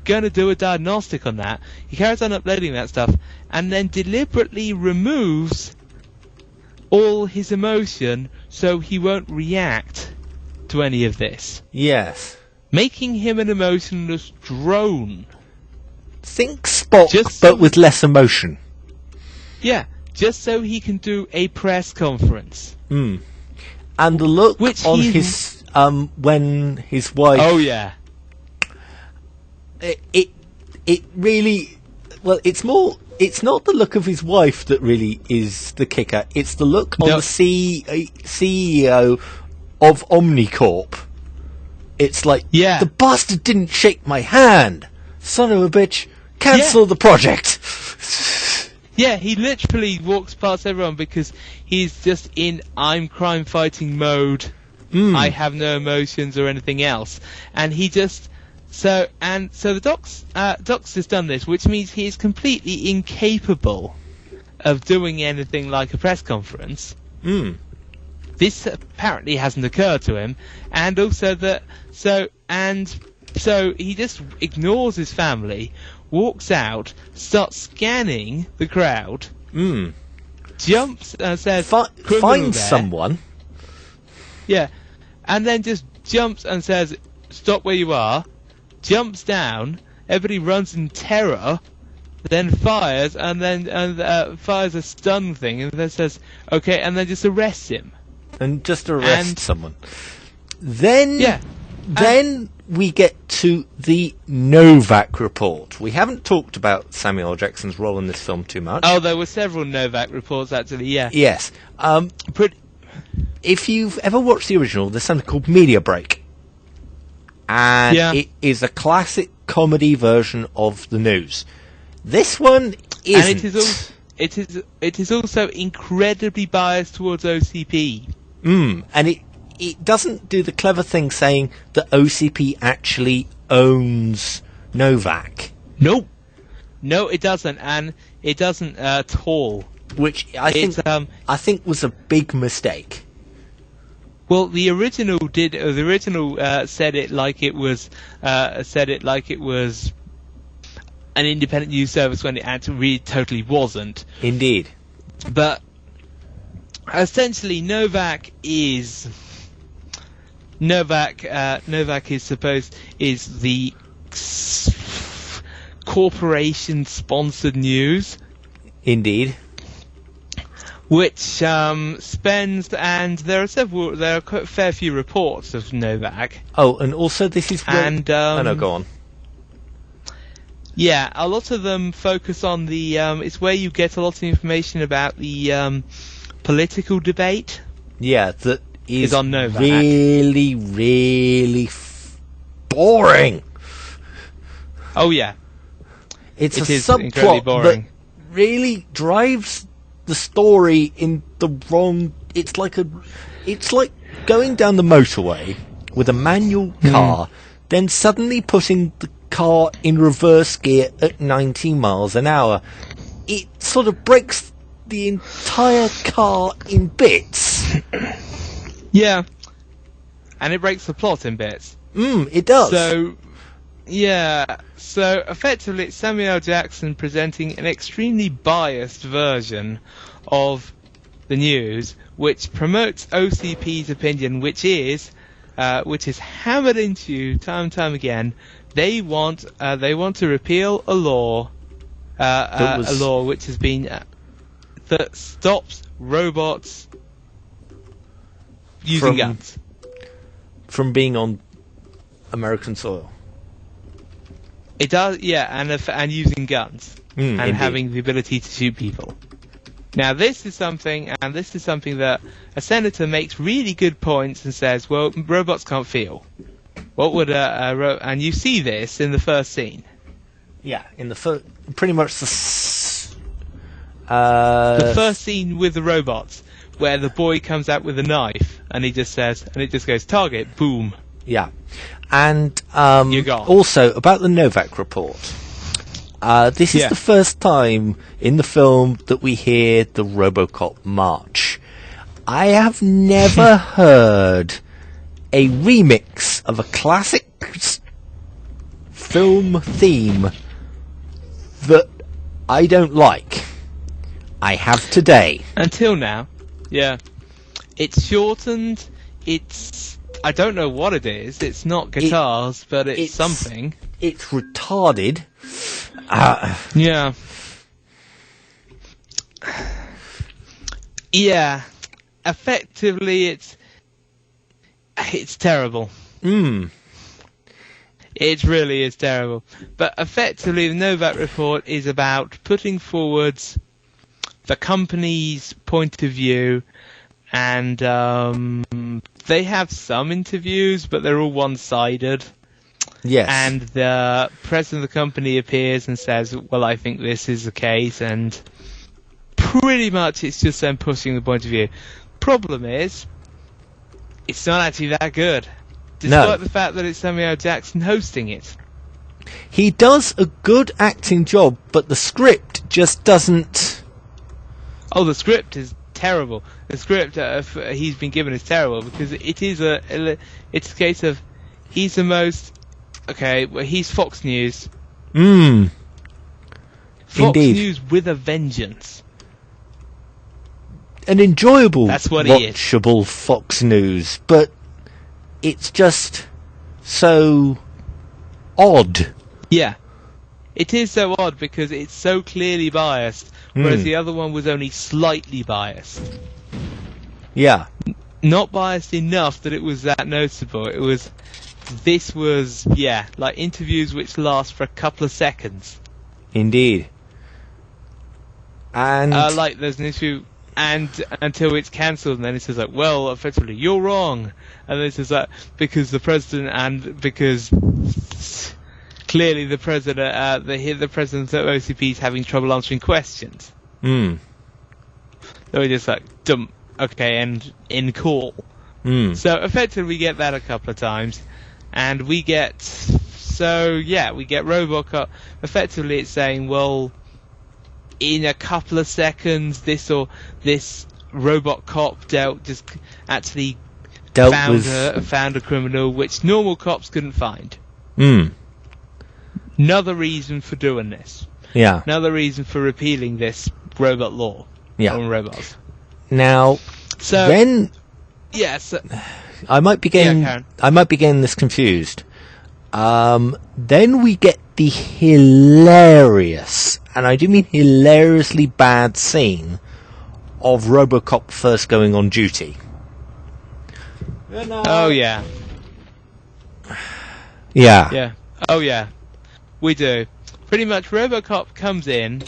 [SPEAKER 2] going to do a diagnostic on that. He carries on uploading that stuff, and then deliberately removes all his emotion so he won't react to any of this.
[SPEAKER 1] Yes.
[SPEAKER 2] Making him an emotionless drone.
[SPEAKER 1] Think Spock,
[SPEAKER 2] Just
[SPEAKER 1] but
[SPEAKER 2] so-
[SPEAKER 1] with less emotion.
[SPEAKER 2] Yeah, just so he can do a press conference.
[SPEAKER 1] And the look
[SPEAKER 2] Which
[SPEAKER 1] on
[SPEAKER 2] he-
[SPEAKER 1] his when his wife.
[SPEAKER 2] Oh yeah.
[SPEAKER 1] It really. Well, it's more. It's not the look of his wife that really is the kicker. It's the look on
[SPEAKER 2] No.
[SPEAKER 1] the CEO of Omnicorp. It's like,
[SPEAKER 2] Yeah.
[SPEAKER 1] the bastard didn't shake my hand. Son of a bitch, cancel the project.
[SPEAKER 2] Yeah, he literally walks past everyone because he's just in I'm crime fighting mode. I have no emotions or anything else. And he just so the Doc's has done this, which means he is completely incapable of doing anything like a press conference. This apparently hasn't occurred to him, and also so he just ignores his family, walks out, starts scanning the crowd, jumps and says, "Criminal
[SPEAKER 1] Find
[SPEAKER 2] there."
[SPEAKER 1] someone.
[SPEAKER 2] Yeah, and then just jumps and says, "Stop where you are." Jumps down. Everybody runs in terror. Then fires and then fires a stun thing, and then says, "Okay," and then just arrests him.
[SPEAKER 1] And just arrest
[SPEAKER 2] And-
[SPEAKER 1] someone. Then,
[SPEAKER 2] Yeah.
[SPEAKER 1] then we get to the Novak report. We haven't talked about Samuel L. Jackson's role in this film too much.
[SPEAKER 2] Oh, there were several Novak reports actually. Yeah.
[SPEAKER 1] Yes.
[SPEAKER 2] Pretty,
[SPEAKER 1] If you've ever watched the original, there's something called Media Break. And
[SPEAKER 2] Yeah.
[SPEAKER 1] it is a classic comedy version of the news. This one isn't.
[SPEAKER 2] and it is also incredibly biased towards OCP.
[SPEAKER 1] And it doesn't do the clever thing saying that OCP actually owns Novak.
[SPEAKER 2] Nope. No, it doesn't, and it doesn't at all.
[SPEAKER 1] Which I think was a big mistake.
[SPEAKER 2] Well, the original said it like it was an independent news service when it actually really totally wasn't.
[SPEAKER 1] Indeed.
[SPEAKER 2] But essentially, Novak is the corporation-sponsored news.
[SPEAKER 1] Indeed.
[SPEAKER 2] Which spends, and there are quite a fair few reports of Novak.
[SPEAKER 1] Oh, and also this is where...
[SPEAKER 2] And
[SPEAKER 1] oh, no, go on.
[SPEAKER 2] Yeah, a lot of them focus on the. It's where you get a lot of information about the political debate.
[SPEAKER 1] Yeah, that is
[SPEAKER 2] on Novak.
[SPEAKER 1] really, really boring.
[SPEAKER 2] Oh yeah,
[SPEAKER 1] It's
[SPEAKER 2] it
[SPEAKER 1] a
[SPEAKER 2] is incredibly
[SPEAKER 1] subplot
[SPEAKER 2] boring.
[SPEAKER 1] that really drives the story in the wrong. It's like going down the motorway with a manual car, then suddenly putting the car in reverse gear at 90 miles an hour. It sort of breaks the entire car in bits.
[SPEAKER 2] Yeah, and it breaks the plot in bits.
[SPEAKER 1] It does.
[SPEAKER 2] So, yeah. So effectively, it's Samuel L. Jackson presenting an extremely biased version of the news, which promotes OCP's opinion, which is hammered into you time and time again. They want to repeal a law, a law which has been that stops robots using guns
[SPEAKER 1] from being on American soil.
[SPEAKER 2] It does, yeah, and using guns and
[SPEAKER 1] indeed.
[SPEAKER 2] having the ability to shoot people. Now, this is something that a senator makes really good points and says, well, robots can't feel. What would and you see this in the first scene.
[SPEAKER 1] Yeah, in the pretty much the
[SPEAKER 2] first scene with the robots, where the boy comes out with a knife and he just says, and it just goes target, boom.
[SPEAKER 1] Yeah, and
[SPEAKER 2] You're gone.
[SPEAKER 1] also about the Novak report. This is the first time in the film that we hear the Robocop march. I have never heard a remix of a classic film theme that I don't like. I have today.
[SPEAKER 2] Until now. Yeah. It's shortened. I don't know what it is. It's not guitars, but it's something.
[SPEAKER 1] It's retarded.
[SPEAKER 2] Yeah. Yeah. Effectively, it's terrible. It really is terrible. But effectively, the Novak report is about putting forwards the company's point of view, and they have some interviews, but they're all one-sided.
[SPEAKER 1] Yes.
[SPEAKER 2] And the president of the company appears and says, well, I think this is the case, and pretty much it's just them pushing the point of view. Problem is, it's not actually that good. Despite the fact that it's Samuel L. Jackson hosting it.
[SPEAKER 1] He does a good acting job, but the script just doesn't...
[SPEAKER 2] Oh, the script is terrible. The script he's been given is terrible, because it's a case of he's the most... Okay, well, he's Fox News.
[SPEAKER 1] Fox Indeed.
[SPEAKER 2] News with a vengeance.
[SPEAKER 1] An enjoyable,
[SPEAKER 2] That's what he is.
[SPEAKER 1] watchable Fox News, but it's just so odd.
[SPEAKER 2] Yeah. It is so odd because it's so clearly biased, whereas the other one was only slightly biased.
[SPEAKER 1] Yeah.
[SPEAKER 2] Not biased enough that it was that noticeable. This was, like interviews which last for a couple of seconds.
[SPEAKER 1] Indeed. And...
[SPEAKER 2] like, there's an issue, and until it's cancelled, and then it says, like, well, effectively, you're wrong. And then it says, like, because the president, and because clearly the president, the president of OCP is having trouble answering questions. So we just, like, dump, okay, and in call. So, effectively, we get that a couple of times. And we get Robocop. Effectively, it's saying, well, in a couple of seconds, this robot cop found a criminal which normal cops couldn't find. Another reason for doing this.
[SPEAKER 1] Yeah.
[SPEAKER 2] Another reason for repealing this robot law on robots.
[SPEAKER 1] Now,
[SPEAKER 2] so
[SPEAKER 1] then...
[SPEAKER 2] Yes.
[SPEAKER 1] I might be getting this confused. Then we get the hilarious, and I do mean hilariously bad scene of Robocop first going on duty.
[SPEAKER 2] Oh yeah.
[SPEAKER 1] Yeah.
[SPEAKER 2] Yeah. Oh yeah. We do. Pretty much Robocop comes in,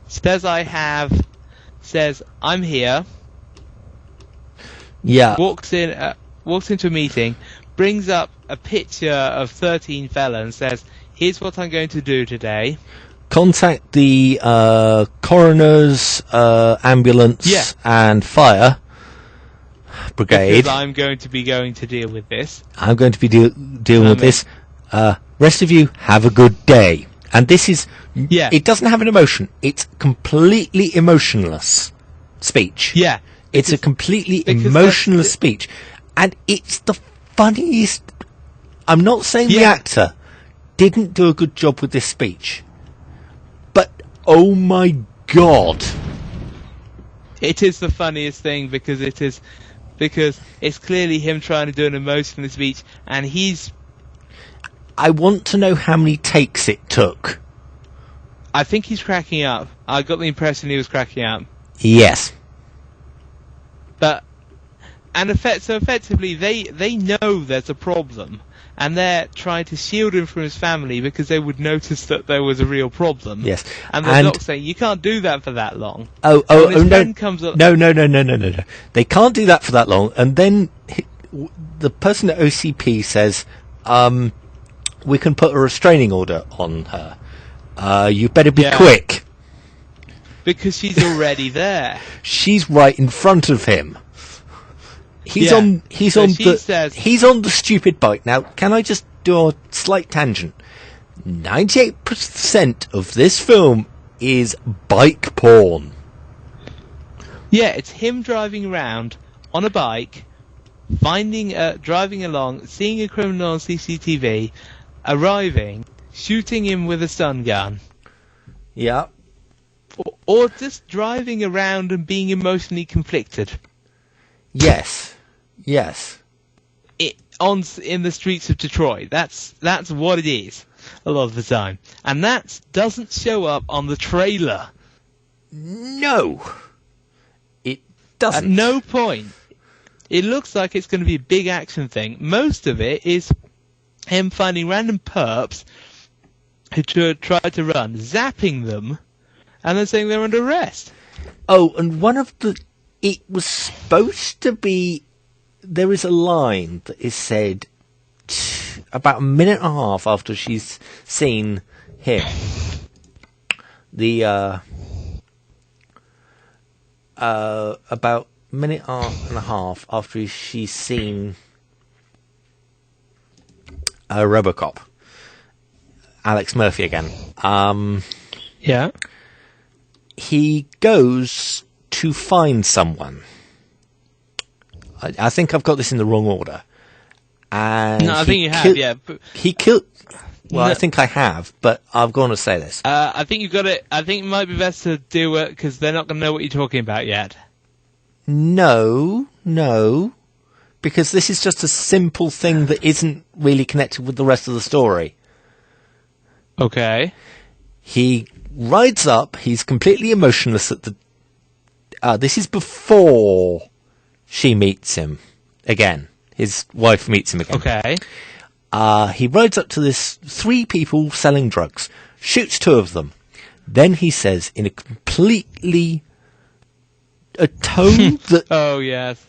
[SPEAKER 2] says I'm here.
[SPEAKER 1] Yeah.
[SPEAKER 2] Walks into a meeting, brings up a picture of 13 felons, says, here's what I'm going to do today.
[SPEAKER 1] Contact the coroner's ambulance and fire brigade.
[SPEAKER 2] Because I'm going to be going to deal with this.
[SPEAKER 1] I'm going to be dealing with this. Rest of you, have a good day. And this is...
[SPEAKER 2] Yeah.
[SPEAKER 1] It doesn't have an emotion. It's completely emotionless speech.
[SPEAKER 2] Yeah.
[SPEAKER 1] It's a completely emotionless speech. And it's the funniest... I'm not saying the actor didn't do a good job with this speech. But, oh my God.
[SPEAKER 2] It is the funniest thing because it's clearly him trying to do an emotional speech, and he's...
[SPEAKER 1] I want to know how many takes it took.
[SPEAKER 2] I think he's cracking up. I got the impression he was cracking up.
[SPEAKER 1] Yes.
[SPEAKER 2] But... So effectively, they know there's a problem, and they're trying to shield him from his family because they would notice that there was a real problem.
[SPEAKER 1] Yes.
[SPEAKER 2] And the doc's saying, you can't do that for that long.
[SPEAKER 1] No. No. They can't do that for that long. And then the person at OCP says, we can put a restraining order on her. You better be quick.
[SPEAKER 2] Because she's already there.
[SPEAKER 1] She's right in front of him. He's on the stupid bike. Now, can I just do a slight tangent? 98% of this film is bike porn.
[SPEAKER 2] Yeah, it's him driving around on a bike, driving along, seeing a criminal on CCTV, arriving, shooting him with a stun gun.
[SPEAKER 1] Yeah.
[SPEAKER 2] or just driving around and being emotionally conflicted.
[SPEAKER 1] Yes.
[SPEAKER 2] In the streets of Detroit. That's what it is a lot of the time, and that doesn't show up on the trailer.
[SPEAKER 1] No, it doesn't.
[SPEAKER 2] At no point. It looks like it's going to be a big action thing. Most of it is him finding random perps who try to run, zapping them, and then saying they're under arrest.
[SPEAKER 1] Oh, and it was supposed to be. There is a line that is said about a minute and a half after she's seen him. About a minute and a half after she's seen Robocop, Alex Murphy again.
[SPEAKER 2] Yeah.
[SPEAKER 1] He goes to find someone. I think I've got this in the wrong order. And
[SPEAKER 2] no, I think you have, yeah. But
[SPEAKER 1] he killed... Well, no. I think I have, but I'm going to say this.
[SPEAKER 2] I think you've got it. I think it might be best to do it, because they're not going to know what you're talking about yet.
[SPEAKER 1] No. Because this is just a simple thing that isn't really connected with the rest of the story.
[SPEAKER 2] Okay.
[SPEAKER 1] He rides up, he's completely emotionless at the... this is before she meets him again. His wife meets him again.
[SPEAKER 2] Okay.
[SPEAKER 1] He rides up to this 3 people selling drugs, shoots 2 of them. Then he says in a completely... a tone that...
[SPEAKER 2] Oh, yes.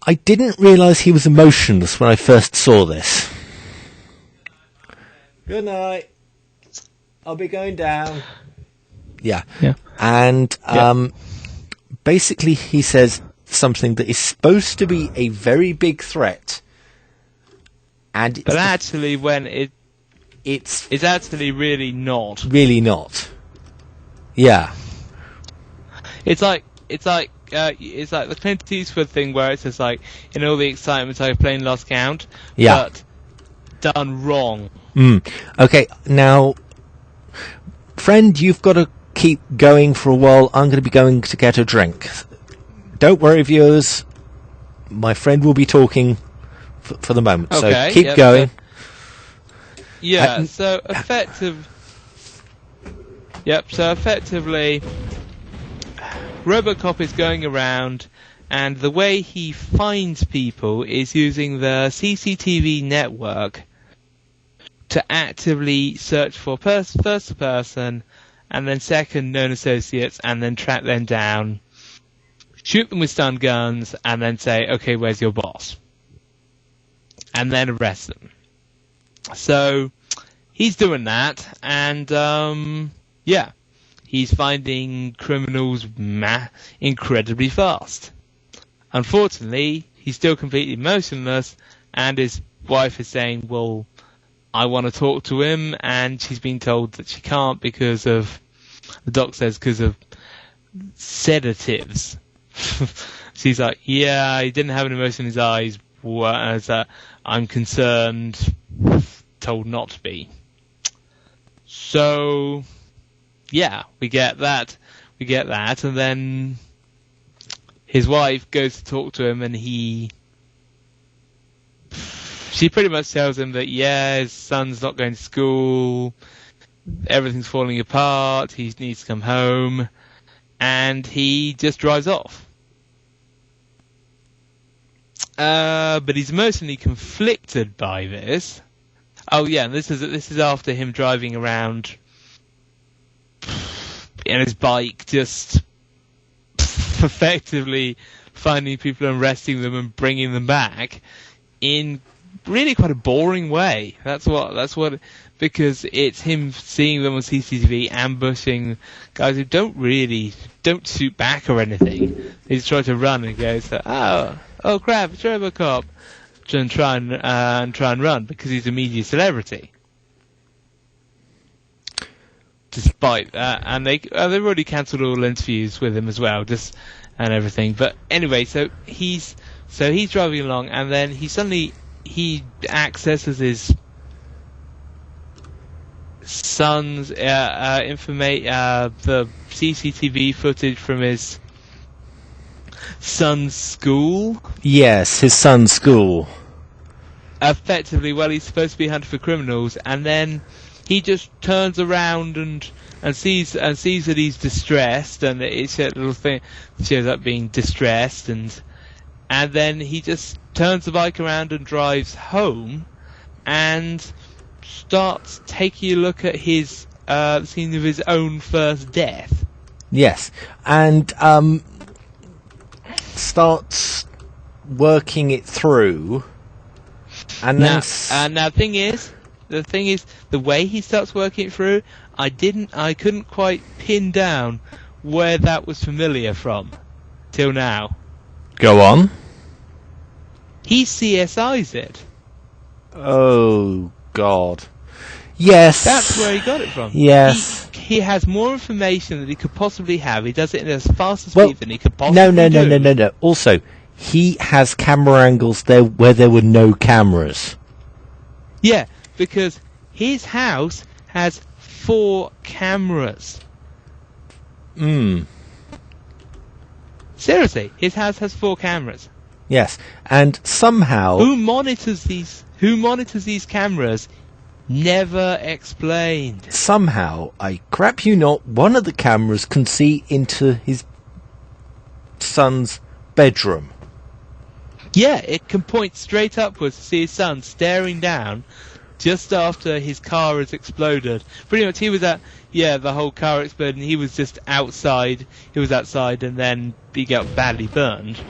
[SPEAKER 1] I didn't realise he was emotionless when I first saw this. Good night. I'll be going down. Yeah. And basically he says something that is supposed to be a very big threat. And
[SPEAKER 2] but actually when it's actually really not.
[SPEAKER 1] Really not. Yeah.
[SPEAKER 2] It's like the Clint Eastwood thing where it's just like, in all the excitement I've played Lost Count, but done wrong.
[SPEAKER 1] Okay, now, friend, you've got to keep going for a while. I'm going to be going to get a drink. Don't worry, viewers. My friend will be talking for the moment,
[SPEAKER 2] okay,
[SPEAKER 1] so keep going.
[SPEAKER 2] So effectively, Robocop is going around, and the way he finds people is using the CCTV network to actively search for first person, and then second known associates, and then track them down, shoot them with stun guns, and then say, okay, where's your boss? And then arrest them. So, he's doing that, and, he's finding criminals incredibly fast. Unfortunately, he's still completely motionless, and his wife is saying, well, I want to talk to him, and she's been told that she can't because of, the doc says, because of sedatives. She's like, yeah, he didn't have an emotion in his eyes, whereas I'm concerned, told not to be. So, yeah, we get that, and then his wife goes to talk to him, and she pretty much tells him that, his son's not going to school, everything's falling apart, he needs to come home, and he just drives off. But he's emotionally conflicted by this. Oh yeah, and this is after him driving around in his bike, just effectively finding people and arresting them and bringing them back in really quite a boring way. That's what, because it's him seeing them on CCTV, ambushing guys who don't shoot back or anything. They just try to run and go, oh crap, it's Robocop, and try and run because he's a media celebrity. Despite that, and they've already cancelled all interviews with him as well, and everything. But anyway, so he's driving along, and then he accesses his son's the CCTV footage from his son's school.
[SPEAKER 1] Yes, his son's school.
[SPEAKER 2] Effectively, well, he's supposed to be hunted for criminals, and then he just turns around and sees that he's distressed, and it's a little thing shows up being distressed, and then he just turns the bike around and drives home, and starts taking a look at his scene of his own first death.
[SPEAKER 1] Yes, and starts working it through, and
[SPEAKER 2] now
[SPEAKER 1] then
[SPEAKER 2] the thing is, the way he starts working it through, I couldn't quite pin down where that was familiar from till now.
[SPEAKER 1] Go on.
[SPEAKER 2] He CSI's it.
[SPEAKER 1] Oh God. Yes.
[SPEAKER 2] That's where he got it from.
[SPEAKER 1] Yes.
[SPEAKER 2] He has more information than he could possibly have. He does it in as fast a speed than he could possibly do.
[SPEAKER 1] No. Also, he has camera angles there where there were no cameras.
[SPEAKER 2] Yeah, because his house has 4 cameras. Seriously, his house has 4 cameras.
[SPEAKER 1] Yes, and somehow
[SPEAKER 2] Who monitors these cameras? Never explained.
[SPEAKER 1] Somehow, I crap you not, one of the cameras can see into his son's bedroom.
[SPEAKER 2] Yeah, it can point straight upwards to see his son staring down just after his car has exploded. Pretty much he was the whole car exploded and he was just outside. He was outside and then he got badly burned.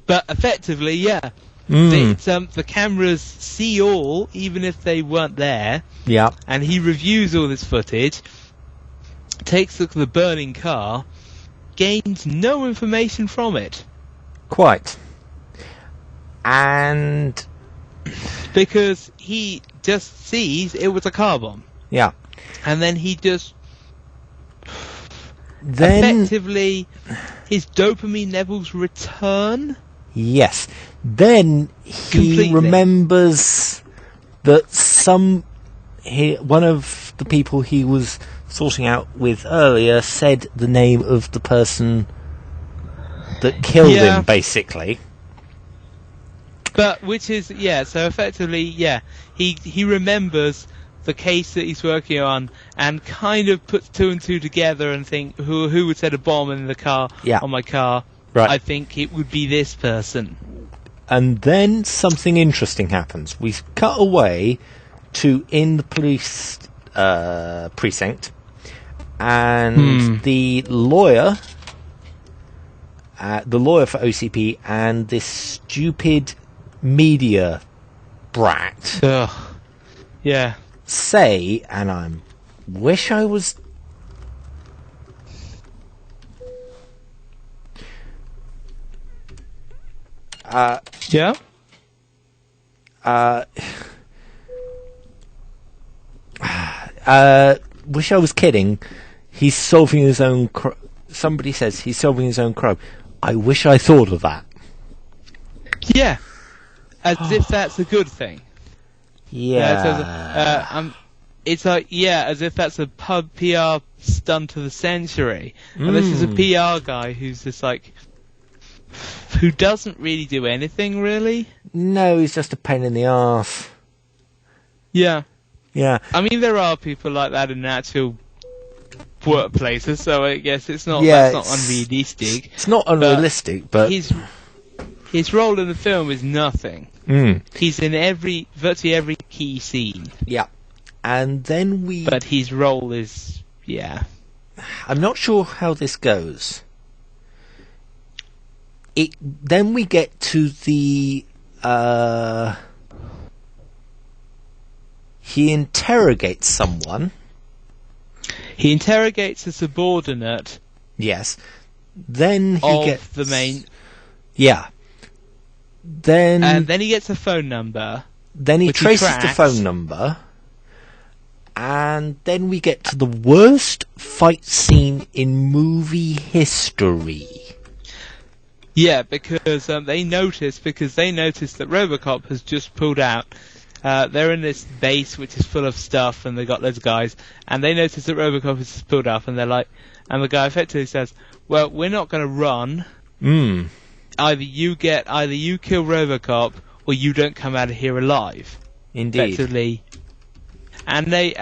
[SPEAKER 2] But effectively, yeah. The cameras see all, even if they weren't there.
[SPEAKER 1] Yeah.
[SPEAKER 2] And he reviews all this footage, takes a look at the burning car, gains no information from it.
[SPEAKER 1] Quite. And
[SPEAKER 2] because he just sees it was a car bomb.
[SPEAKER 1] Yeah.
[SPEAKER 2] And then he just effectively his dopamine levels return.
[SPEAKER 1] Yes. Then he remembers that one of the people he was sorting out with earlier said the name of the person that killed him, basically.
[SPEAKER 2] But which is so effectively he remembers the case that he's working on and kind of puts 2 and 2 together and think who would set a bomb in the car on my car.
[SPEAKER 1] Right.
[SPEAKER 2] I think it would be this person.
[SPEAKER 1] And then something interesting happens. We cut away to in the police precinct, and the lawyer for OCP and this stupid media brat say, and I wish I was... wish I was kidding. He's solving his own... Somebody says he's solving his own crime. I wish I thought of that.
[SPEAKER 2] Yeah. As if that's a good thing.
[SPEAKER 1] Yeah.
[SPEAKER 2] It's like, as if that's a pub PR stunt of the century. And this is a PR guy who's just like... who doesn't really do anything, really.
[SPEAKER 1] No, he's just a pain in the arse.
[SPEAKER 2] Yeah.
[SPEAKER 1] Yeah.
[SPEAKER 2] I mean, there are people like that in actual workplaces, so I guess that's not unrealistic.
[SPEAKER 1] It's not unrealistic, but...
[SPEAKER 2] His role in the film is nothing. He's in virtually every key scene. Yeah.
[SPEAKER 1] And then
[SPEAKER 2] But his role is...
[SPEAKER 1] I'm not sure how this goes. Then we get to the... he interrogates someone.
[SPEAKER 2] He interrogates a subordinate.
[SPEAKER 1] Yes. Then he gets...
[SPEAKER 2] the main...
[SPEAKER 1] Yeah.
[SPEAKER 2] And then he gets a phone number.
[SPEAKER 1] Then he traces the phone number. And then we get to the worst fight scene in movie history. Yeah,
[SPEAKER 2] because they notice that Robocop has just pulled out they're in this base which is full of stuff, and they got loads of guys, and they notice that Robocop is pulled up, and they're like, and the guy effectively says, "Well, we're not going to run. Either you kill Robocop, or you don't come out of here alive."
[SPEAKER 1] Indeed.
[SPEAKER 2] Effectively, and they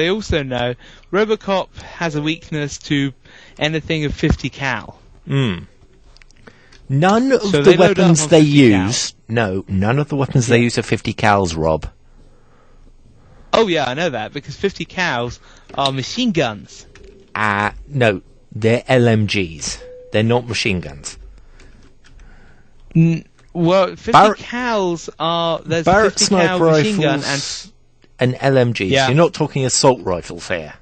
[SPEAKER 2] also know Robocop has a weakness to anything of 50 cal.
[SPEAKER 1] None of the weapons they use. No, none of the weapons they use are 50 cals, Rob.
[SPEAKER 2] Oh yeah, I know that, because 50 cals are machine guns.
[SPEAKER 1] No, they're LMGs. They're not machine guns.
[SPEAKER 2] Well, 50 cals are... There's
[SPEAKER 1] Barrett
[SPEAKER 2] 50 cal
[SPEAKER 1] sniper
[SPEAKER 2] machine gun
[SPEAKER 1] rifles and LMGs.
[SPEAKER 2] Yeah.
[SPEAKER 1] You're not talking assault rifles here.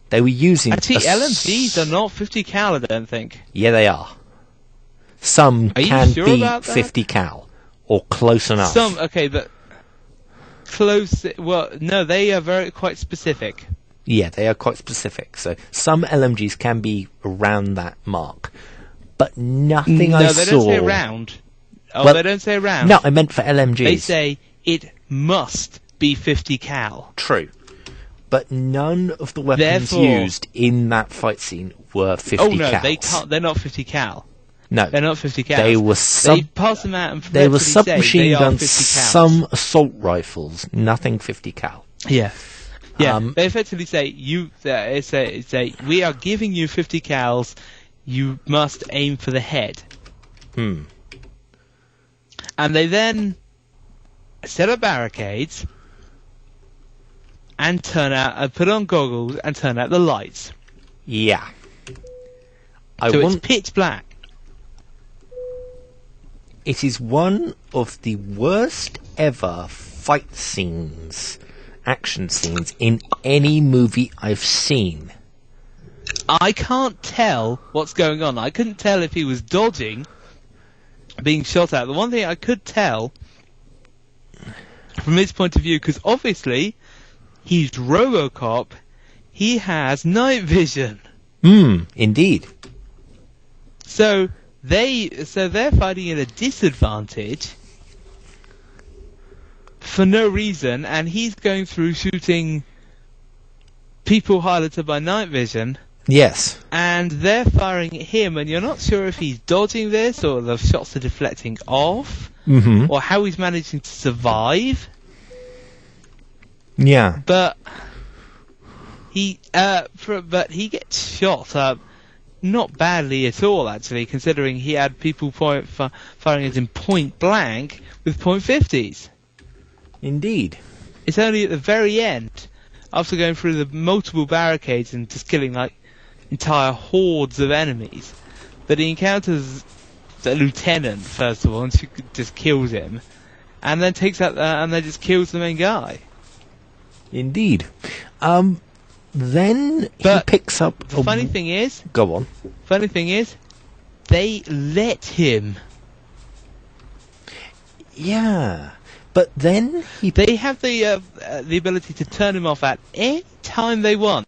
[SPEAKER 1] They were using...
[SPEAKER 2] Actually, LMGs are not 50 cal, I don't think.
[SPEAKER 1] Yeah, they are. Some can
[SPEAKER 2] sure
[SPEAKER 1] be
[SPEAKER 2] about that?
[SPEAKER 1] 50 cal, or close enough.
[SPEAKER 2] Some, okay, but... Close... Well, no, they are quite specific.
[SPEAKER 1] Yeah, they are quite specific. So some LMGs can be around that mark. But nothing I saw...
[SPEAKER 2] No, they don't say around. Oh,
[SPEAKER 1] well,
[SPEAKER 2] they don't say around.
[SPEAKER 1] No, I meant for LMGs.
[SPEAKER 2] They say it must be 50 cal.
[SPEAKER 1] True. But none of the weapons
[SPEAKER 2] Therefore,
[SPEAKER 1] used in that fight scene were 50 cal.
[SPEAKER 2] Oh no, they can't. They're not 50 cal.
[SPEAKER 1] No,
[SPEAKER 2] they're not 50 cal.
[SPEAKER 1] They were
[SPEAKER 2] They pass them out and
[SPEAKER 1] they were submachine guns,
[SPEAKER 2] 50 cal.
[SPEAKER 1] some assault rifles, nothing 50 cal.
[SPEAKER 2] Yeah. Yeah, they effectively say we are giving you 50 cals. You must aim for the head. And they then set up barricades and put on goggles and turn out the lights.
[SPEAKER 1] Yeah.
[SPEAKER 2] It's pitch black.
[SPEAKER 1] It is one of the worst ever fight scenes, action scenes, in any movie I've seen.
[SPEAKER 2] I can't tell what's going on. I couldn't tell if he was dodging being shot at. The one thing I could tell from his point of view, because obviously he's Robocop, he has night vision.
[SPEAKER 1] Indeed.
[SPEAKER 2] So they're fighting at a disadvantage for no reason, and he's going through shooting people highlighted by night vision.
[SPEAKER 1] Yes.
[SPEAKER 2] And they're firing at him, and you're not sure if he's dodging this, or the shots are deflecting off, or how he's managing to survive.
[SPEAKER 1] Yeah.
[SPEAKER 2] But he gets shot not badly at all, actually, considering he had people firing at him point blank with .50s.
[SPEAKER 1] Indeed.
[SPEAKER 2] It's only at the very end, after going through the multiple barricades and just killing like entire hordes of enemies, that he encounters the lieutenant first of all, and she just kills him, and then takes out and then just kills the main guy.
[SPEAKER 1] Indeed. Then he picks up.
[SPEAKER 2] The funny thing is,
[SPEAKER 1] go on.
[SPEAKER 2] Funny thing is, they let him.
[SPEAKER 1] Yeah, but then
[SPEAKER 2] they have the ability to turn him off at any time they want.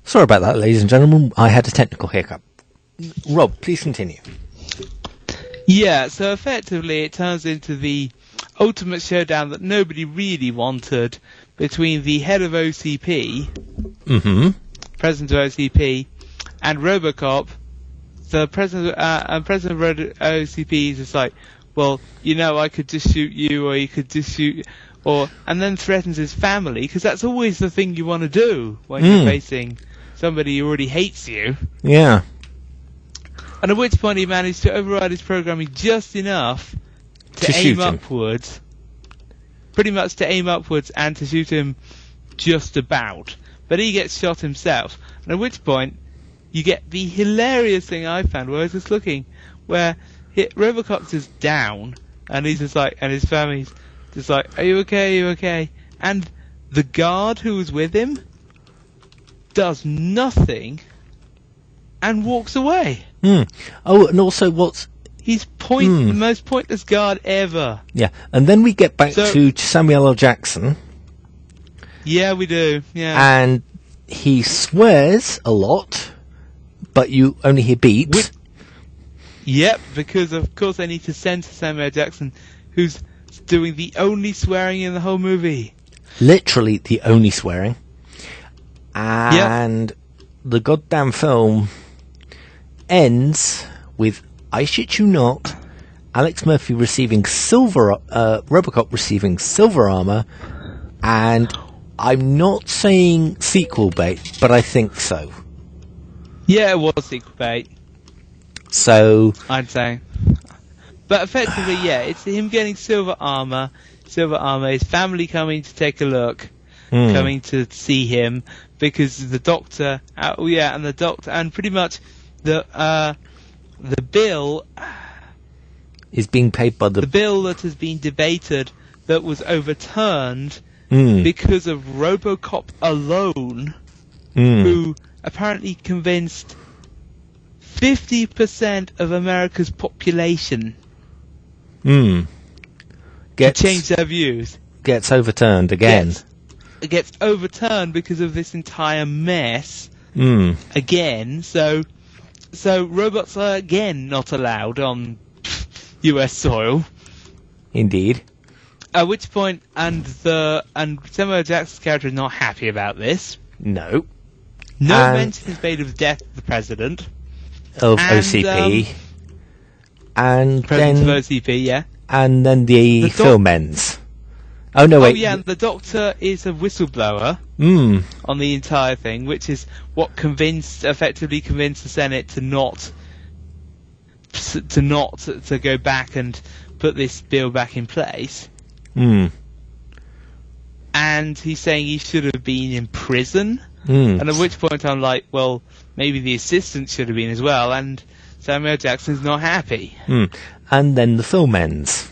[SPEAKER 1] Sorry about that, ladies and gentlemen. I had a technical hiccup. Rob, please continue.
[SPEAKER 2] Yeah, so effectively it turns into the ultimate showdown that nobody really wanted between the head of OCP, president of OCP, and Robocop. The president of OCP is just like, well, I could just shoot you, or you could just shoot, and then threatens his family, because that's always the thing you want to do when you're facing somebody who already hates you.
[SPEAKER 1] Yeah.
[SPEAKER 2] And at which point he managed to override his programming just enough to aim upwards. Pretty much to aim upwards and to shoot him just about. But he gets shot himself. And at which point you get the hilarious thing I found where I was just looking, where Robocop's just down, and he's just like, and his family's just like, are you okay, are you okay? And the guard who was with him does nothing and walks away.
[SPEAKER 1] Oh, and also
[SPEAKER 2] He's the most pointless guard ever.
[SPEAKER 1] Yeah, and then we get back to Samuel L. Jackson.
[SPEAKER 2] Yeah, we do, yeah.
[SPEAKER 1] And he swears a lot, but you only hear beeps.
[SPEAKER 2] Yep, because of course they need to censor Samuel L. Jackson, who's doing the only swearing in the whole movie. Literally
[SPEAKER 1] the only swearing. And the goddamn film ends with, I shit you not, Alex Murphy receiving Robocop receiving silver armor, and I'm not saying sequel bait, but I think so.
[SPEAKER 2] Yeah, it was sequel bait.
[SPEAKER 1] So
[SPEAKER 2] I'd say. But effectively, yeah, it's him getting silver armor, his family coming to take a look, coming to see him, because the doctor, and pretty much the bill
[SPEAKER 1] is being paid by
[SPEAKER 2] the bill that has been debated, that was overturned because of Robocop alone, who apparently convinced 50% of America's population to change their views.
[SPEAKER 1] Gets overturned again.
[SPEAKER 2] It gets overturned because of this entire mess again. So robots are again not allowed on US soil.
[SPEAKER 1] Indeed.
[SPEAKER 2] At which point, and Samuel L. Jackson's character is not happy about this.
[SPEAKER 1] No.
[SPEAKER 2] No mention is made of the death of the president.
[SPEAKER 1] Of OCP. And
[SPEAKER 2] president of OCP, yeah.
[SPEAKER 1] And then the film ends. Oh, no, wait.
[SPEAKER 2] Oh, yeah, and the doctor is a whistleblower on the entire thing, which is what effectively convinced the Senate to go back and put this bill back in place. And he's saying he should have been in prison. And at which point I'm like, well, maybe the assistant should have been as well, and Samuel L. Jackson's not happy.
[SPEAKER 1] And then the film ends.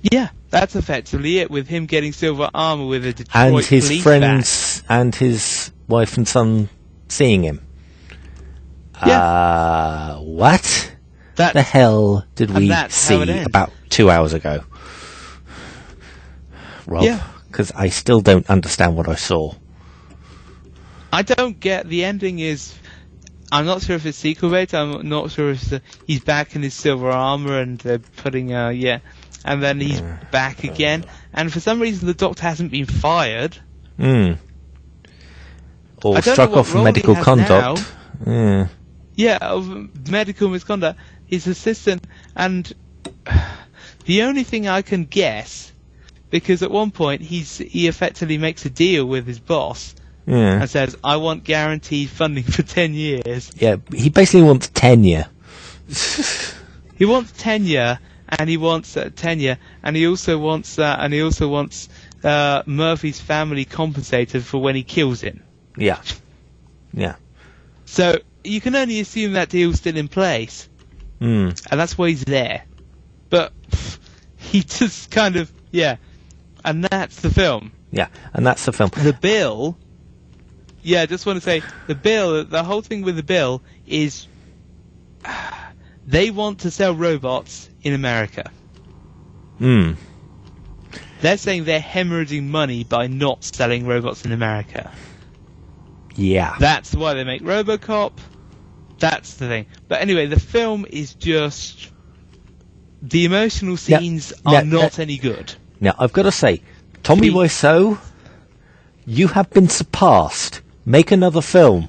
[SPEAKER 2] Yeah, that's effectively it, with him getting silver armor with a Detroit
[SPEAKER 1] and his
[SPEAKER 2] police
[SPEAKER 1] friends and his wife and son seeing him.
[SPEAKER 2] Yeah.
[SPEAKER 1] What the hell did we see about 2 hours ago? Rob, because I still don't understand what I saw.
[SPEAKER 2] I don't get the ending. I'm not sure if it's sequel bait. I'm not sure if he's back in his silver armor and they're putting and then he's back again. And for some reason the doctor hasn't been fired.
[SPEAKER 1] Or struck off for medical conduct.
[SPEAKER 2] Yeah, of medical misconduct. His assistant, and the only thing I can guess, because at one point he effectively makes a deal with his boss. And says, I want guaranteed funding for 10 years. Yeah,
[SPEAKER 1] he basically wants tenure.
[SPEAKER 2] He wants tenure, and he wants tenure, and he also wants Murphy's family compensated for when he kills him.
[SPEAKER 1] Yeah.
[SPEAKER 2] So you can only assume that deal's still in place, and that's why he's there. But he just kind of and that's the film.
[SPEAKER 1] Yeah, and that's the film.
[SPEAKER 2] The bill. Yeah, I just want to say, the whole thing with the bill is they want to sell robots in America. They're saying they're hemorrhaging money by not selling robots in America.
[SPEAKER 1] Yeah.
[SPEAKER 2] That's why they make Robocop. That's the thing. But anyway, the film is just... The emotional scenes are not any good.
[SPEAKER 1] Now, I've got to say, Tommy Wiseau, you have been surpassed. Make another film.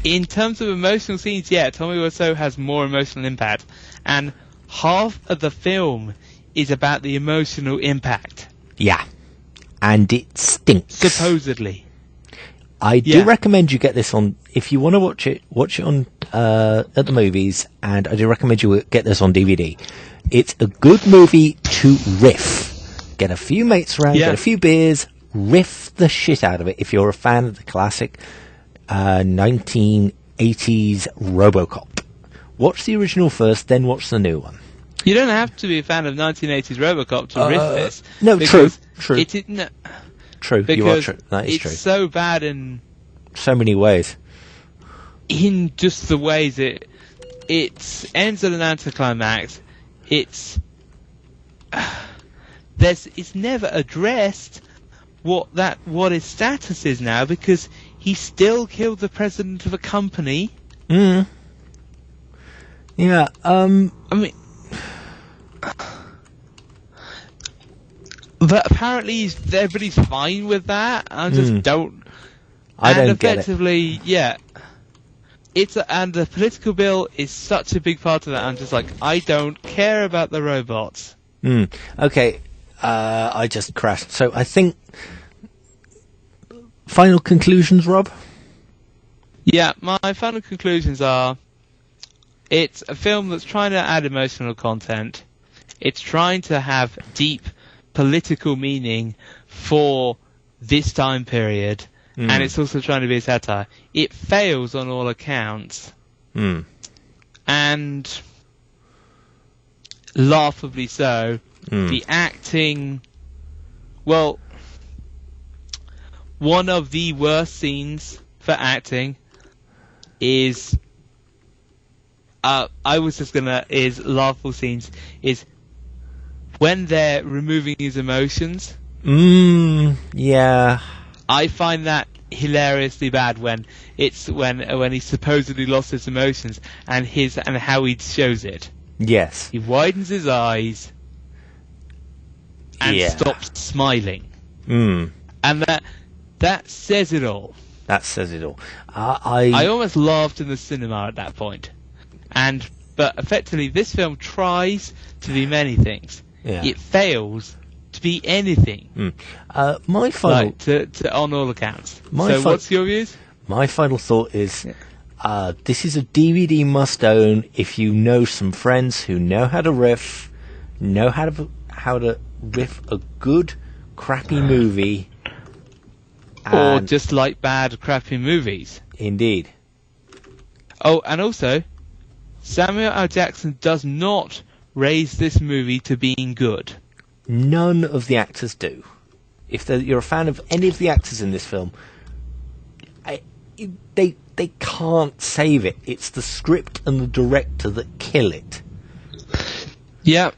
[SPEAKER 2] In terms of emotional scenes, yeah, Tommy Wiseau has more emotional impact. And half of the film is about the emotional impact.
[SPEAKER 1] Yeah. And it stinks.
[SPEAKER 2] Supposedly.
[SPEAKER 1] I do recommend you get this on, if you want to watch it on at the movies, and I do recommend you get this on DVD. It's a good movie to riff. Get a few mates around, get a few beers, riff the shit out of it if you're a fan of the classic 1980s Robocop. Watch the original first, then watch the new one.
[SPEAKER 2] You don't have to be a fan of 1980s Robocop to riff this.
[SPEAKER 1] No, true.
[SPEAKER 2] True,
[SPEAKER 1] you are true. That is true.
[SPEAKER 2] It's so bad in
[SPEAKER 1] so many ways.
[SPEAKER 2] In just the ways it ends at an anticlimax. It's never addressed what his status is now, because he still killed the president of a company.
[SPEAKER 1] Yeah.
[SPEAKER 2] I mean, but apparently everybody's fine with that. I just don't.
[SPEAKER 1] I don't get it.
[SPEAKER 2] Effectively, yeah. And the political bill is such a big part of that. I'm just like, I don't care about the robots.
[SPEAKER 1] Okay. I just crashed. So I think final conclusions, Rob?
[SPEAKER 2] Yeah, my final conclusions are: it's a film that's trying to add emotional content. It's trying to have deep political meaning for this time period, and it's also trying to be a satire. It fails on all accounts, and laughably so. The acting, well, one of the worst scenes for acting is laughable scenes is when they're removing his emotions.
[SPEAKER 1] Yeah.
[SPEAKER 2] I find that hilariously bad when he supposedly lost his emotions and how he shows it.
[SPEAKER 1] Yes.
[SPEAKER 2] He widens his eyes and stops smiling. And that says it all.
[SPEAKER 1] That says it all.
[SPEAKER 2] I almost laughed in the cinema at that point. But effectively, this film tries to be many things.
[SPEAKER 1] Yeah.
[SPEAKER 2] It fails to be anything.
[SPEAKER 1] My final...
[SPEAKER 2] on all accounts. What's your views?
[SPEAKER 1] My final thought is, this is a DVD must-own if you know some friends who know how to riff, know how to riff a good, crappy movie.
[SPEAKER 2] Or just like bad, crappy movies.
[SPEAKER 1] Indeed.
[SPEAKER 2] Oh, and also, Samuel L. Jackson does not raise this movie to being good.
[SPEAKER 1] None of the actors do. If you're a fan of any of the actors in this film, they can't save it. It's the script and the director that kill it.
[SPEAKER 2] Yeah.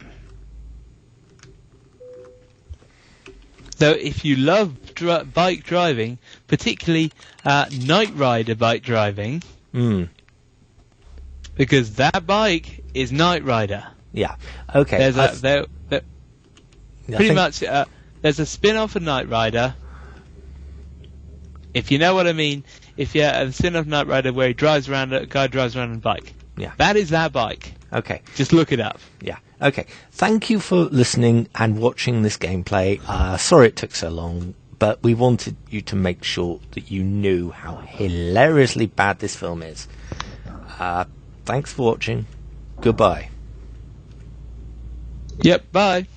[SPEAKER 2] Though if you love bike driving, particularly Knight Rider bike driving, because that bike is Knight Rider.
[SPEAKER 1] Yeah. Okay.
[SPEAKER 2] There's a spin-off of Knight Rider. If you know what I mean, if you're a spin-off of Knight Rider where a guy drives around on a bike.
[SPEAKER 1] Yeah.
[SPEAKER 2] That is that bike.
[SPEAKER 1] Okay.
[SPEAKER 2] Just look it up.
[SPEAKER 1] Yeah. Okay. Thank you for listening and watching this gameplay. Sorry it took so long, but we wanted you to make sure that you knew how hilariously bad this film is. Thanks for watching. Goodbye.
[SPEAKER 2] Yep, bye.